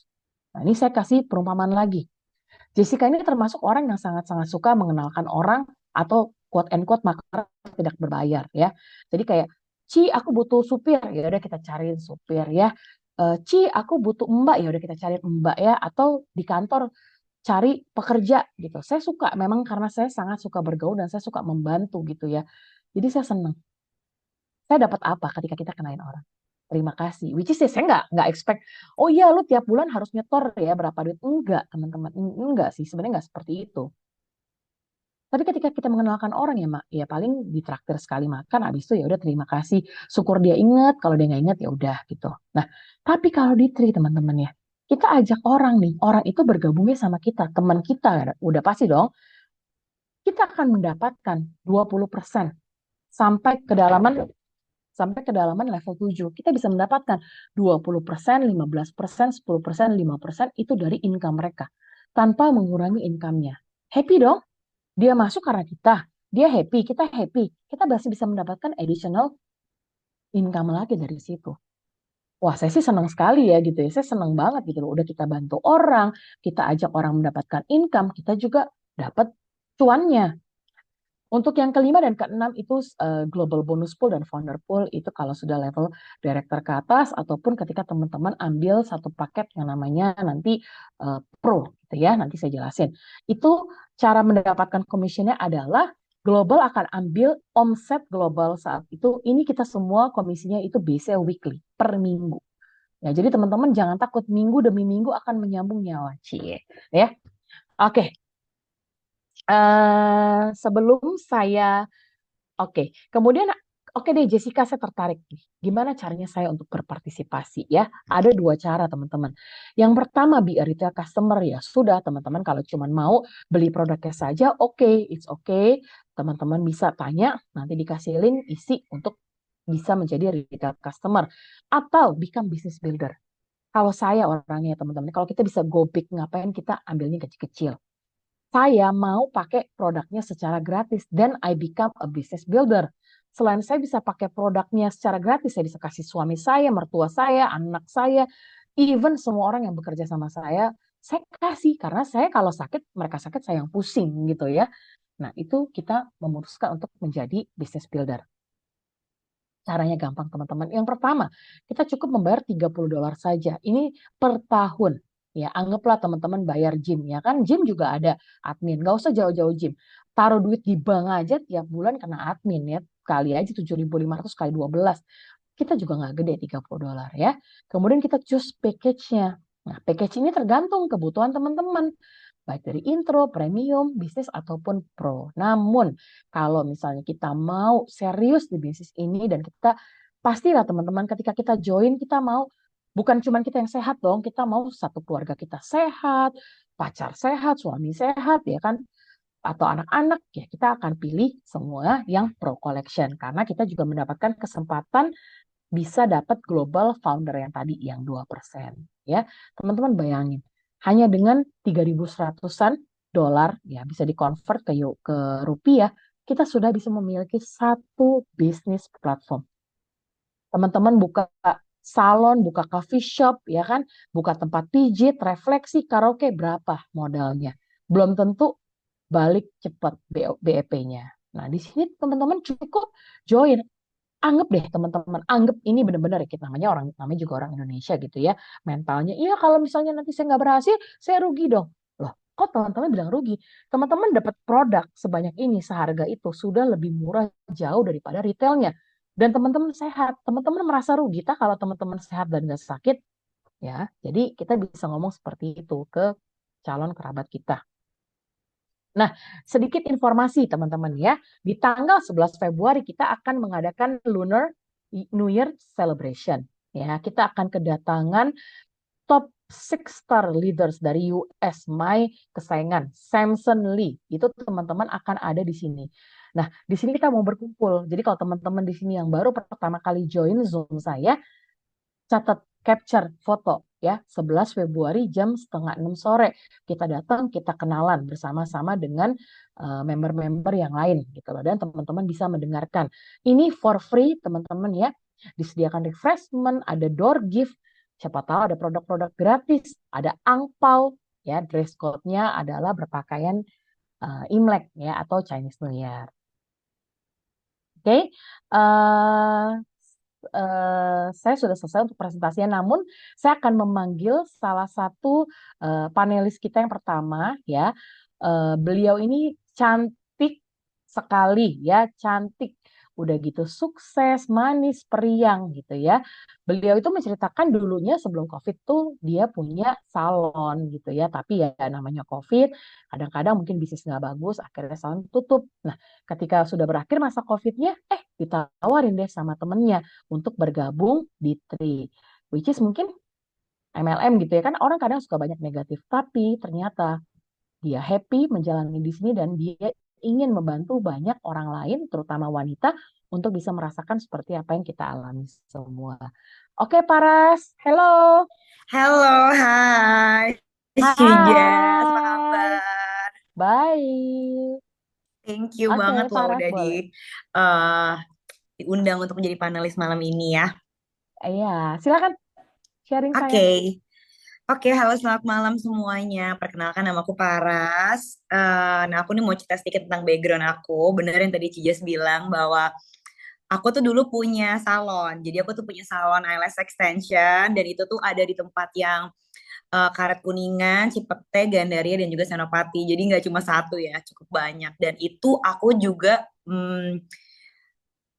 Nah, ini saya kasih perumpamaan lagi. Jessica ini termasuk orang yang sangat-sangat suka mengenalkan orang atau quote and quote makar tidak berbayar ya. Jadi kayak, Ci, aku butuh supir, ya udah kita cariin supir ya. Ci, aku butuh mbak, ya udah kita cariin mbak ya. Atau di kantor cari pekerja gitu. Saya suka memang karena saya sangat suka bergaul dan saya suka membantu gitu ya. Jadi saya senang. Saya dapat apa ketika kita kenalin orang? Terima kasih. Which is saya nggak expect, oh iya lu tiap bulan harus nyetor ya berapa duit. Enggak, teman-teman. Enggak sih, sebenarnya nggak seperti itu. Tapi ketika kita mengenalkan orang ya, Mak, ya paling ditraktir sekali makan, habis itu ya udah terima kasih. Syukur dia ingat, kalau dia nggak ingat ya udah gitu. Nah, tapi kalau di Tri teman-teman ya, kita ajak orang nih, orang itu bergabungnya sama kita, teman kita, udah pasti dong. Kita akan mendapatkan 20% sampai kedalaman level 7. Kita bisa mendapatkan 20%, 15%, 10%, 5% itu dari income mereka. Tanpa mengurangi income-nya. Happy dong? Dia masuk karena kita. Dia happy, kita happy. Kita masih bisa mendapatkan additional income lagi dari situ. Wah, saya sih senang sekali ya gitu ya. Saya senang banget gitu loh. Udah kita bantu orang, kita ajak orang mendapatkan income, kita juga dapat cuannya. Untuk yang kelima dan keenam itu global bonus pool dan founder pool itu kalau sudah level director ke atas ataupun ketika teman-teman ambil satu paket yang namanya nanti pro gitu ya, nanti saya jelasin. Itu cara mendapatkan commissionnya adalah global akan ambil omset global saat itu. Ini kita semua komisinya itu biasanya weekly, per minggu. Ya, jadi teman-teman jangan takut minggu demi minggu akan menyambung nyawa, cie. Ya, oke. Sebelum saya kemudian oke deh Jessica saya tertarik nih. Gimana caranya saya untuk berpartisipasi ya? Ada dua cara teman-teman. Yang pertama be a retail customer ya sudah teman-teman kalau cuma mau beli produknya saja it's okay. Teman-teman bisa tanya nanti dikasih link isi untuk bisa menjadi retail customer atau become business builder. Kalau saya orangnya teman-teman, kalau kita bisa go big ngapain kita ambilnya kecil-kecil. Saya mau pakai produknya secara gratis dan I become a business builder. Selain saya bisa pakai produknya secara gratis, saya bisa kasih suami saya, mertua saya, anak saya, even semua orang yang bekerja sama saya kasih karena saya kalau sakit, mereka sakit saya yang pusing gitu ya. Nah, itu kita memutuskan untuk menjadi business builder. Caranya gampang teman-teman. Yang pertama, kita cukup membayar $30 saja. Ini per tahun. Ya, anggaplah teman-teman bayar gym ya kan. Gym juga ada admin. Nggak usah jauh-jauh gym. Taruh duit di bank aja tiap bulan kena admin ya. Kali aja 7.500 kali 12. Kita juga nggak gede $30 ya. Kemudian kita choose package-nya. Nah, package ini tergantung kebutuhan teman-teman baik dari intro, premium, bisnis ataupun pro. Namun kalau misalnya kita mau serius di bisnis ini dan kita pastilah teman-teman ketika kita join kita mau bukan cuma kita yang sehat dong, kita mau satu keluarga kita sehat, pacar sehat, suami sehat ya kan atau anak-anak ya kita akan pilih semua yang pro collection karena kita juga mendapatkan kesempatan bisa dapat global founder yang tadi yang 2% ya. Teman-teman bayangin hanya dengan 3.100-an dolar ya bisa dikonvert ke rupiah, kita sudah bisa memiliki satu bisnis platform. Teman-teman buka salon, buka coffee shop ya kan, buka tempat pijit, refleksi, karaoke berapa modalnya? Belum tentu balik cepat BEP-nya. Nah, di sini teman-teman cukup join anggap deh teman-teman, anggap ini benar-benar ya kita namanya juga orang Indonesia gitu ya. Mentalnya, iya kalau misalnya nanti saya nggak berhasil, saya rugi dong. Loh, Kok teman-teman bilang rugi? Teman-teman dapat produk sebanyak ini, seharga itu, sudah lebih murah jauh daripada retailnya. Dan teman-teman sehat. Teman-teman merasa rugi tak kalau teman-teman sehat dan nggak sakit? Ya, jadi kita bisa ngomong seperti itu ke calon kerabat kita. Nah, sedikit informasi teman-teman ya. Di tanggal 11 Februari kita akan mengadakan Lunar New Year Celebration. Ya, kita akan kedatangan top six star leaders dari US, my kesayangan Samson Lee. Itu teman-teman akan ada di sini. Nah, di sini kita mau berkumpul. Jadi kalau teman-teman di sini yang baru pertama kali join Zoom saya, catat capture foto ya 11 Februari jam setengah 6 sore kita datang, kita kenalan bersama-sama dengan member-member yang lain gitu loh, dan teman-teman bisa mendengarkan ini for free teman-teman ya. Disediakan refreshment, ada door gift, siapa tahu ada produk-produk gratis, ada angpau ya. Dress code-nya adalah berpakaian Imlek ya atau Chinese New Year. Oke, saya sudah selesai untuk presentasinya. Namun saya akan memanggil salah satu panelis kita yang pertama ya. Beliau ini cantik sekali ya, cantik. Udah gitu sukses, manis, periang gitu ya. Beliau itu menceritakan dulunya sebelum COVID tuh dia punya salon gitu ya. Tapi ya namanya COVID, kadang-kadang mungkin bisnis nggak bagus, akhirnya salon tutup. Nah, ketika sudah berakhir masa COVID-nya, ditawarin deh sama temennya untuk bergabung di Tri, which is mungkin MLM gitu ya kan, orang kadang suka banyak negatif, tapi ternyata dia happy menjalani di sini dan dia ingin membantu banyak orang lain, terutama wanita, untuk bisa merasakan seperti apa yang kita alami semua. Oke, Paras, hello. Halo, hai. Jess, apa Hai, kabar? baik. Thank you Oke, banget loh Paras udah boleh. eh, diundang untuk menjadi panelis malam ini ya. Iya, silakan sharing saya. Oke, Oke, halo selamat malam semuanya. Perkenalkan nama aku Paras. Nah, aku nih mau cerita sedikit tentang background aku. Bener yang tadi Cijas bilang bahwa aku tuh dulu punya salon. Jadi aku tuh punya salon eyelash extension dan itu tuh ada di tempat yang Karet Kuningan, Cipete, Gandaria, dan juga Senopati. Jadi nggak cuma satu ya, cukup banyak. Dan itu aku juga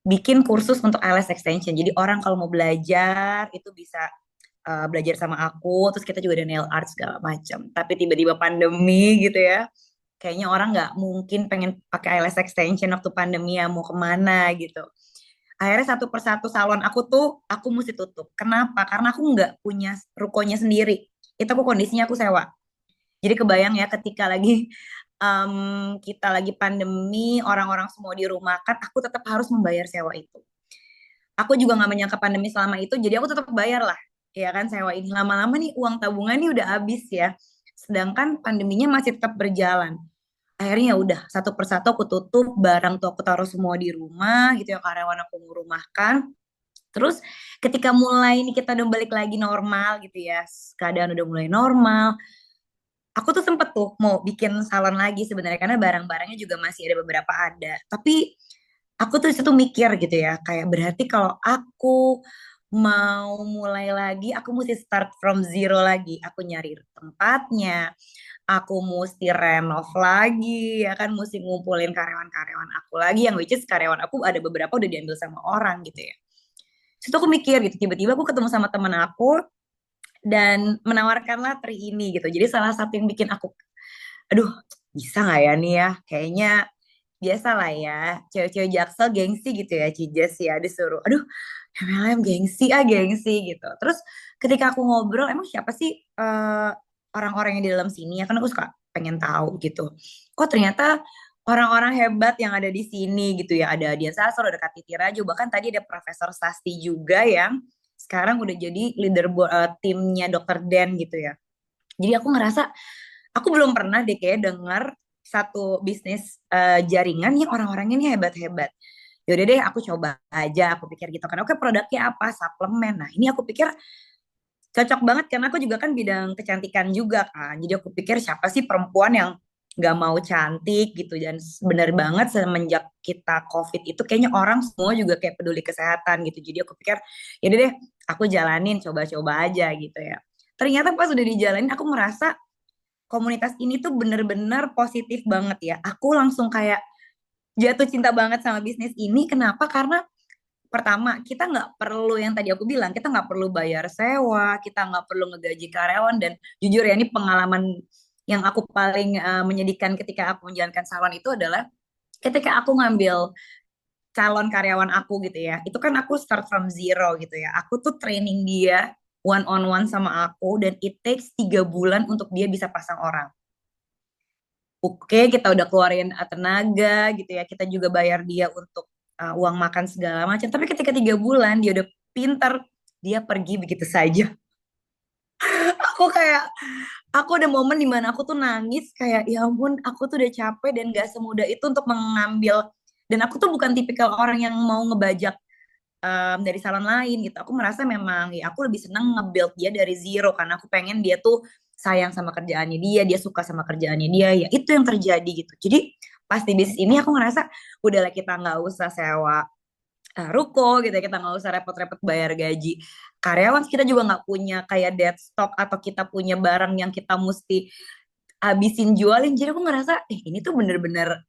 bikin kursus untuk eyelash extension. Jadi orang kalau mau belajar itu bisa belajar sama aku. Terus kita juga ada nail art segala macam. Tapi tiba-tiba pandemi gitu ya. Kayaknya orang nggak mungkin pengen pakai eyelash extension waktu pandemi ya mau kemana gitu. Akhirnya satu persatu salon aku tuh aku mesti tutup. Kenapa? Karena aku nggak punya rukonya sendiri. Itu aku kondisinya aku sewa. Jadi kebayang ya ketika lagi kita lagi pandemi, orang-orang semua dirumahkan, aku tetap harus membayar sewa itu. Aku juga nggak menyangka pandemi selama itu, jadi aku tetap bayar lah, ya kan sewa ini. Lama-lama nih uang tabungan nih udah habis ya. Sedangkan pandeminya masih tetap berjalan. Akhirnya ya udah satu persatu aku tutup, barang tuh aku taruh semua di rumah gitu ya, karyawan aku ngurumahkan. Terus ketika mulai ini kita udah balik lagi normal gitu ya, keadaan udah mulai normal, aku tuh sempet tuh mau bikin salon lagi sebenarnya karena barang-barangnya juga masih ada beberapa ada. Tapi aku tuh situ mikir gitu ya, kayak berarti kalau aku mau mulai lagi, aku mesti start from zero lagi. Aku nyari tempatnya, aku mesti renov lagi, ya kan, mesti ngumpulin karyawan-karyawan aku lagi, yang which is karyawan aku ada beberapa udah diambil sama orang gitu ya. Situ aku mikir gitu, tiba-tiba aku ketemu sama temen aku, dan menawarkanlah Tri ini gitu. Jadi salah satu yang bikin aku, aduh, bisa nggak ya nih ya? Kayaknya biasa lah ya, cewek-cewek Jaksel gengsi gitu ya, Cijas ya, disuruh, aduh, MLM gengsi, gengsi gitu. Terus ketika aku ngobrol, emang siapa sih orang-orang yang di dalam sini ya? Kan aku suka pengen tahu gitu. Oh ternyata orang-orang hebat yang ada di sini gitu ya. Ada Dian Sastro, ada Katiti Raju, bahkan tadi ada Profesor Sasti juga yang sekarang udah jadi leader timnya Dokter Den gitu ya. Jadi aku ngerasa aku belum pernah deh kayak denger satu bisnis jaringan yang orang-orangnya ini hebat-hebat. Yaudah deh aku coba aja, aku pikir gitu kan. Oke produknya apa? Suplemen. Nah ini aku pikir cocok banget karena aku juga kan bidang kecantikan juga kan. Jadi aku pikir siapa sih perempuan yang nggak mau cantik gitu. Dan bener banget semenjak kita COVID itu kayaknya orang semua juga kayak peduli kesehatan gitu. Jadi aku pikir yaudah deh aku jalanin coba-coba aja gitu ya. Ternyata pas udah dijalanin aku merasa komunitas ini tuh bener-bener positif banget ya. Aku langsung kayak jatuh cinta banget sama bisnis ini. Kenapa? Karena pertama, kita nggak perlu yang tadi aku bilang, kita nggak perlu bayar sewa, kita nggak perlu ngegaji karyawan, dan jujur ya, ini pengalaman yang aku paling menyedihkan ketika aku menjalankan salon itu adalah ketika aku ngambil calon karyawan aku gitu ya, itu kan aku start from zero gitu ya, aku tuh training dia one on one sama aku, dan it takes 3 bulan untuk dia bisa pasang orang. Oke, kita udah keluarin tenaga gitu ya, kita juga bayar dia untuk uang makan segala macam. Tapi ketika 3 bulan dia udah pinter, dia pergi begitu saja. Aku kayak, aku ada momen dimana aku tuh nangis kayak, ya ampun, aku tuh udah capek dan gak semudah itu untuk mengambil. Dan aku tuh bukan tipikal orang yang mau ngebajak dari salon lain gitu. Aku merasa memang ya aku lebih seneng nge-build dia dari zero, karena aku pengen dia tuh sayang sama kerjaannya dia suka sama kerjaannya dia, ya itu yang terjadi gitu. Jadi pas di bisnis ini aku ngerasa udahlah, kita nggak usah sewa ruko gitu ya, kita nggak usah repot-repot bayar gaji karyawan, kita juga nggak punya kayak dead stock atau kita punya barang yang kita mesti habisin jualin. Jadi aku ngerasa ini tuh bener-bener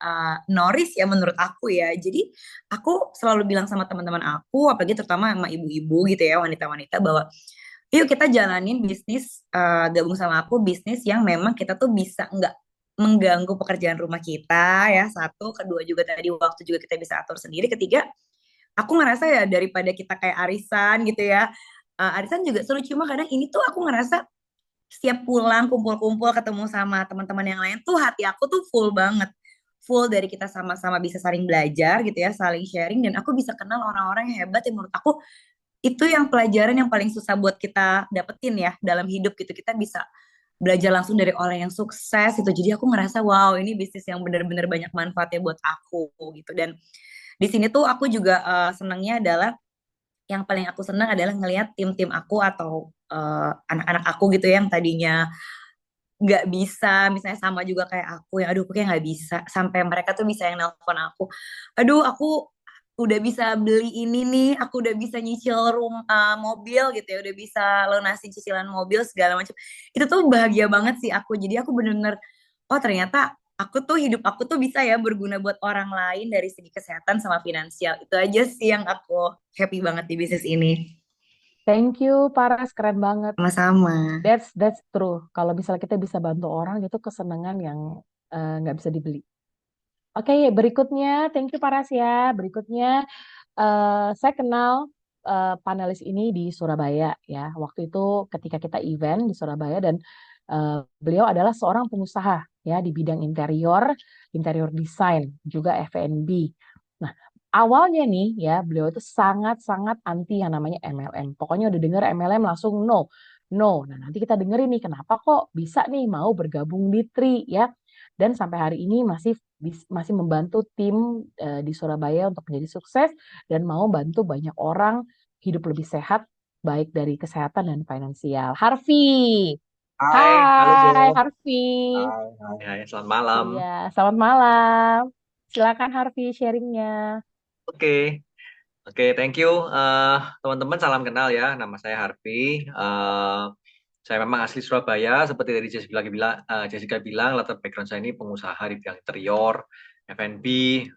noris ya menurut aku ya. Jadi aku selalu bilang sama teman-teman aku, apalagi terutama sama ibu-ibu gitu ya, wanita-wanita, bahwa yuk kita jalanin bisnis, gabung sama aku bisnis yang memang kita tuh bisa nggak mengganggu pekerjaan rumah kita ya, satu. Kedua juga tadi waktu juga kita bisa atur sendiri. Ketiga, aku ngerasa ya daripada kita kayak arisan gitu ya, arisan juga seru, cuma kadang ini tuh aku ngerasa setiap pulang kumpul-kumpul ketemu sama teman-teman yang lain tuh hati aku tuh full banget. Full dari kita sama-sama bisa saling belajar gitu ya, saling sharing, dan aku bisa kenal orang-orang yang hebat yang menurut aku itu yang pelajaran yang paling susah buat kita dapetin ya dalam hidup gitu. Kita bisa belajar langsung dari orang yang sukses itu. Jadi aku ngerasa wow, ini bisnis yang benar-benar banyak manfaatnya buat aku gitu. Dan di sini tuh aku juga senangnya adalah, yang paling aku senang adalah ngelihat tim-tim aku atau anak-anak aku gitu yang tadinya nggak bisa, misalnya sama juga kayak aku yang aduh aku kayak nggak bisa, sampai mereka tuh bisa yang nelpon aku, aduh aku udah bisa beli ini nih, aku udah bisa nyicil mobil gitu ya, udah bisa lunasin cicilan mobil segala macam. Itu tuh bahagia banget sih aku. Jadi aku bener-bener, oh ternyata aku tuh hidup aku tuh bisa ya berguna buat orang lain dari segi kesehatan sama finansial. Itu aja sih yang aku happy banget di bisnis ini. Thank you, Paras, keren banget. Sama-sama. That's true. Kalau misalnya kita bisa bantu orang, itu kesenangan yang nggak bisa dibeli. Oke, berikutnya, thank you Paras ya. Berikutnya, saya kenal panelis ini di Surabaya ya. Waktu itu ketika kita event di Surabaya, dan beliau adalah seorang pengusaha ya di bidang interior, interior design, juga F&B. Nah, awalnya nih ya, beliau itu sangat-sangat anti yang namanya MLM. Pokoknya udah denger MLM langsung no, no. Nah, nanti kita dengerin nih kenapa kok bisa nih mau bergabung di Tri ya. Dan sampai hari ini masih membantu tim di Surabaya untuk menjadi sukses dan mau bantu banyak orang hidup lebih sehat, baik dari kesehatan dan finansial. Harvey, Hai, halo Jo. hai Harvey. Hai, hai, hai. Selamat malam. Iya, selamat malam. Silakan Harvey sharingnya. Oke, oke, thank you. Teman-teman, salam kenal ya. Nama saya Harvey. Saya memang asli Surabaya. Seperti tadi Jessica bilang, latar background saya ini pengusaha di bidang interior, F&B,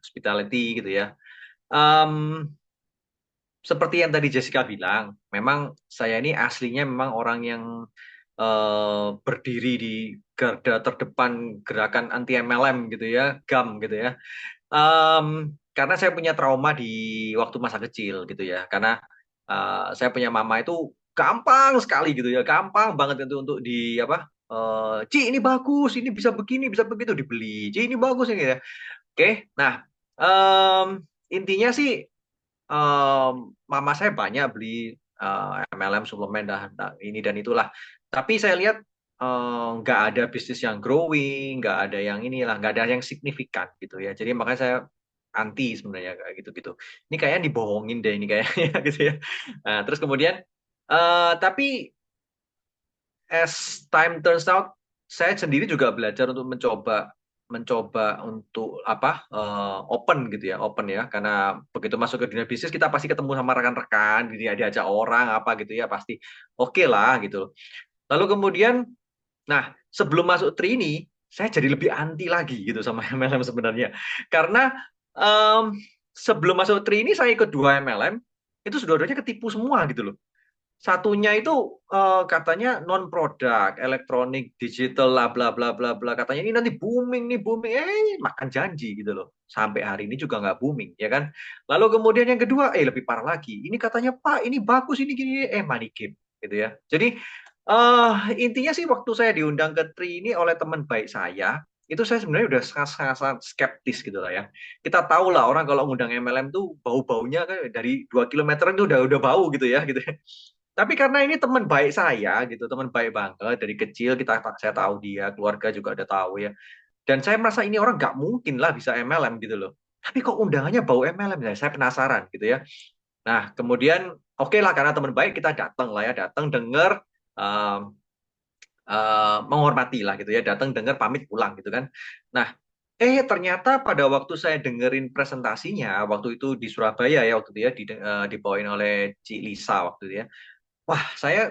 hospitality gitu ya. Em, Seperti yang tadi Jessica bilang, memang saya ini aslinya memang orang yang berdiri di garda terdepan gerakan anti MLM gitu ya, GAM gitu ya. Karena saya punya trauma di waktu masa kecil gitu ya, karena saya punya mama itu gampang sekali gitu ya, gampang banget itu untuk di apa, Ci ini bagus, ini bisa begini, bisa begitu dibeli, Ci ini bagus ini ya. Oke, nah intinya sih mama saya banyak beli MLM suplemen ini dan itulah. Tapi saya lihat nggak ada bisnis yang growing, nggak ada yang inilah, nggak ada yang signifikan gitu ya. Jadi makanya saya anti sebenarnya kayak gitu-gitu. Ini kayaknya dibohongin deh ini kayaknya gitu ya. Nah, terus kemudian tapi as time turns out, saya sendiri juga belajar untuk mencoba untuk open gitu ya, open ya, karena begitu masuk ke dunia bisnis kita pasti ketemu sama rekan-rekan, diajak orang apa gitu ya, pasti oke lah gitu. Lalu kemudian Nah, sebelum masuk Tri ini, saya jadi lebih anti lagi gitu sama MLM sebenarnya. Karena em, sebelum masuk Tri ini saya ikut 2 MLM, itu sudah-sudahnya ketipu semua gitu loh. Satunya itu katanya non produk, elektronik, digital, lah bla bla bla bla. Katanya ini nanti booming nih booming, makan janji gitu loh. Sampai hari ini juga nggak booming, ya kan? Lalu kemudian yang kedua, lebih parah lagi. Ini katanya Pak, ini bagus, ini gini, money game, gitu ya. Jadi intinya sih waktu saya diundang ke Tri ini oleh teman baik saya, itu saya sebenarnya udah sangat skeptis gitu lah ya. Kita tahu lah orang kalau ngundang MLM tuh bau-baunya kan dari 2 kilometer itu udah bau gitu ya gitu. Tapi karena ini teman baik saya gitu, teman baik banget dari kecil saya tahu dia, keluarga juga udah tahu ya. Dan saya merasa ini orang nggak mungkin lah bisa MLM gitu loh. Tapi kok undangannya bau MLM ya? Saya penasaran gitu ya. Nah, kemudian oke lah karena teman baik kita datang lah ya, datang denger um, menghormati lah gitu ya, datang denger pamit pulang gitu kan. Nah, ternyata pada waktu saya dengerin presentasinya waktu itu di Surabaya ya waktu itu ya dibawain oleh Ci Lisa waktu itu ya. Wah, saya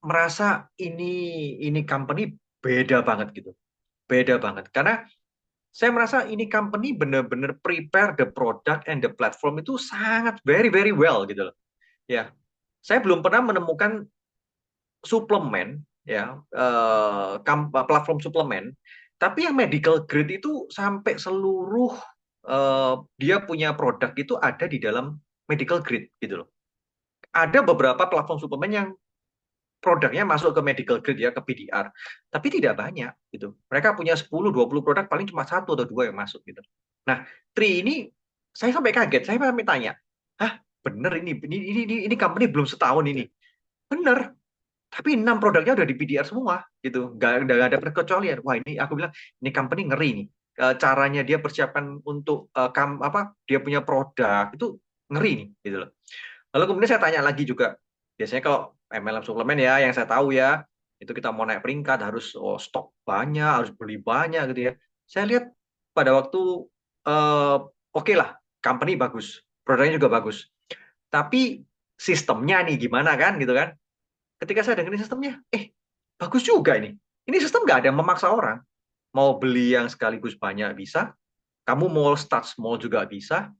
merasa ini company beda banget gitu. Beda banget. Karena saya merasa ini company benar-benar prepare the product and the platform itu sangat very very well gitu loh. Ya, saya belum pernah menemukan suplemen ya platform suplemen tapi yang medical grade itu sampai seluruh dia punya produk itu ada di dalam medical grade gitu loh. Ada beberapa platform suplemen yang produknya masuk ke medical grade ya, ke PDR. Tapi tidak banyak gitu. Mereka punya 10-20 produk, paling cuma 1 atau 2 yang masuk gitu. Nah, Tri ini saya sampai kaget, saya sampai tanya, "Hah, bener ini company belum setahun ini." Bener, tapi 6 produknya udah di PDR semua gitu. Nggak ada perkecualian. Wah, ini aku bilang ini company ngeri nih. Caranya dia persiapkan untuk dia punya produk itu ngeri nih gitu loh. Lalu kemudian saya tanya lagi juga, biasanya kalau MLM suplemen ya, yang saya tahu ya, itu kita mau naik peringkat harus stok banyak, harus beli banyak gitu ya. Saya lihat pada waktu oke lah, company bagus, produknya juga bagus. Tapi sistemnya nih gimana kan gitu kan? Ketika saya dengerin sistemnya, bagus juga ini. Ini sistem nggak ada yang memaksa orang. Mau beli yang sekaligus banyak bisa, kamu mau start small juga bisa,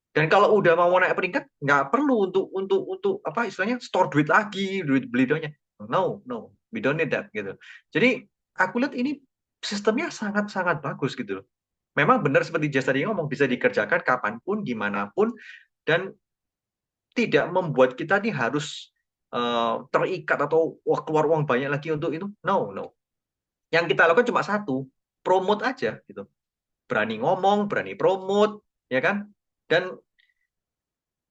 dan kalau udah mau naik peringkat, nggak perlu untuk apa istilahnya store duit lagi, duit beli doanya. No, no, we don't need that gitu. Jadi aku lihat ini sistemnya sangat-sangat bagus gitu loh. Memang benar seperti Jess tadi ngomong bisa dikerjakan kapanpun, dimanapun, dan tidak membuat kita nih harus terikat atau wah, keluar uang banyak lagi untuk itu. No, no. Yang kita lakukan cuma satu, promote aja gitu. Berani ngomong, berani promote, ya kan? Dan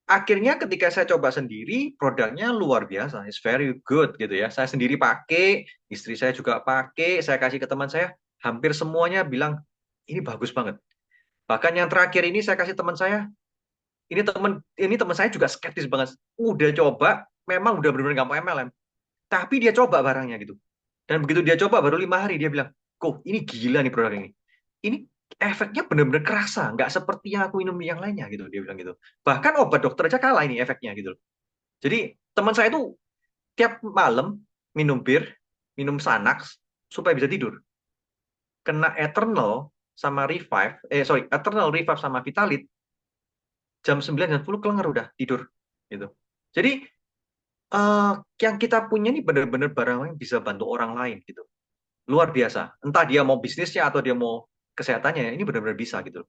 akhirnya ketika saya coba sendiri, produknya luar biasa, it's very good gitu ya. Saya sendiri pakai, istri saya juga pakai, saya kasih ke teman saya, hampir semuanya bilang ini bagus banget. Bahkan yang terakhir ini saya kasih teman saya, ini teman saya juga skeptis banget. Udah coba, memang udah benar-benar nggak mau MLM, tapi dia coba barangnya gitu. Dan begitu dia coba baru 5 hari dia bilang, kok ini gila nih produk ini. Ini efeknya benar-benar kerasa, nggak seperti yang aku minum yang lainnya gitu. Dia bilang gitu. Bahkan obat dokter aja kalah ini efeknya gitu. Jadi teman saya itu tiap malam minum bir, minum Xanax supaya bisa tidur. Kena Eternal sama Revive, Eternal Revive sama Vitalit jam 9 dan 10 kelengar udah tidur gitu. Jadi eh, yang kita punya ini benar-benar barang yang bisa bantu orang lain gitu. Luar biasa. Entah dia mau bisnisnya atau dia mau kesehatannya, ini benar-benar bisa gitu.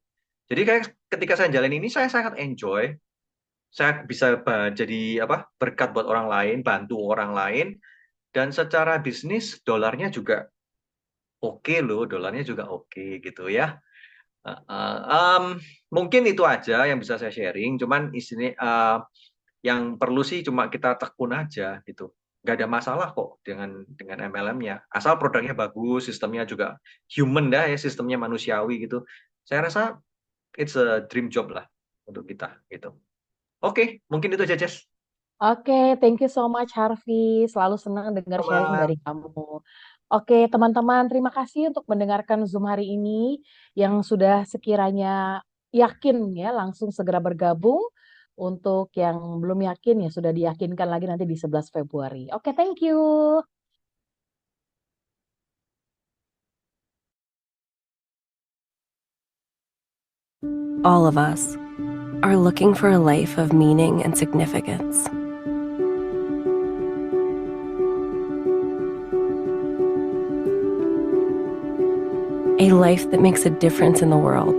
Jadi kayak ketika saya jalan ini saya sangat enjoy. Saya bisa jadi berkat buat orang lain, bantu orang lain, dan secara bisnis dolarnya juga oke loh, dolarnya juga oke gitu ya. Uh, uh, um, Mungkin itu aja yang bisa saya sharing. Cuman isinya yang perlu sih cuma kita tekun aja gitu. Nggak ada masalah kok dengan MLM-nya. Asal produknya bagus, sistemnya juga human dah ya, sistemnya manusiawi gitu. Saya rasa it's a dream job lah untuk kita gitu. Oke, mungkin itu aja, Jess. Oke, thank you so much Harvey. Selalu senang dengar sharing Sama. dari kamu. Oke, teman-teman, terima kasih untuk mendengarkan Zoom hari ini. Yang sudah sekiranya yakin ya, langsung segera bergabung. Untuk yang belum yakin ya sudah diyakinkan lagi nanti di 11 Februari. Oke, thank you. all of us, are looking for a life of meaning and significance. A life that makes a difference in the world.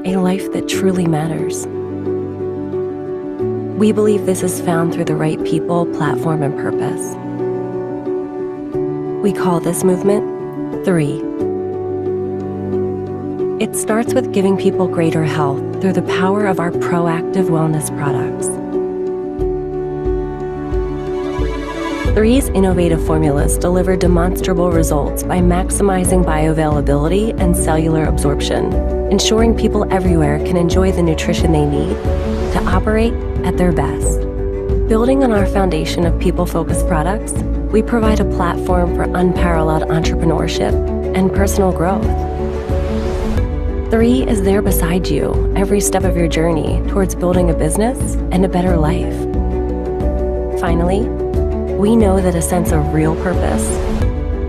A life that truly matters. We believe this is found through the right people, platform, and purpose. We call this movement 3. It starts with giving people greater health through the power of our proactive wellness products. 3's innovative formulas deliver demonstrable results by maximizing bioavailability and cellular absorption, ensuring people everywhere can enjoy the nutrition they need to operate at their best. Building on our foundation of people-focused products, we provide a platform for unparalleled entrepreneurship and personal growth. 3 is there beside you every step of your journey towards building a business and a better life. Finally, we know that a sense of real purpose,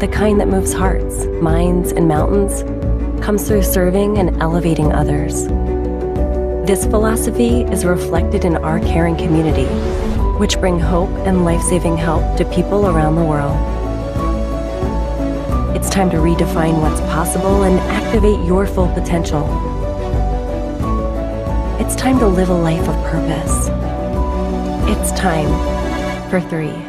the kind that moves hearts, minds, and mountains, comes through serving and elevating others. This philosophy is reflected in our caring community, which bring hope and life-saving help to people around the world. It's time to redefine what's possible and activate your full potential. It's time to live a life of purpose. It's time for 3.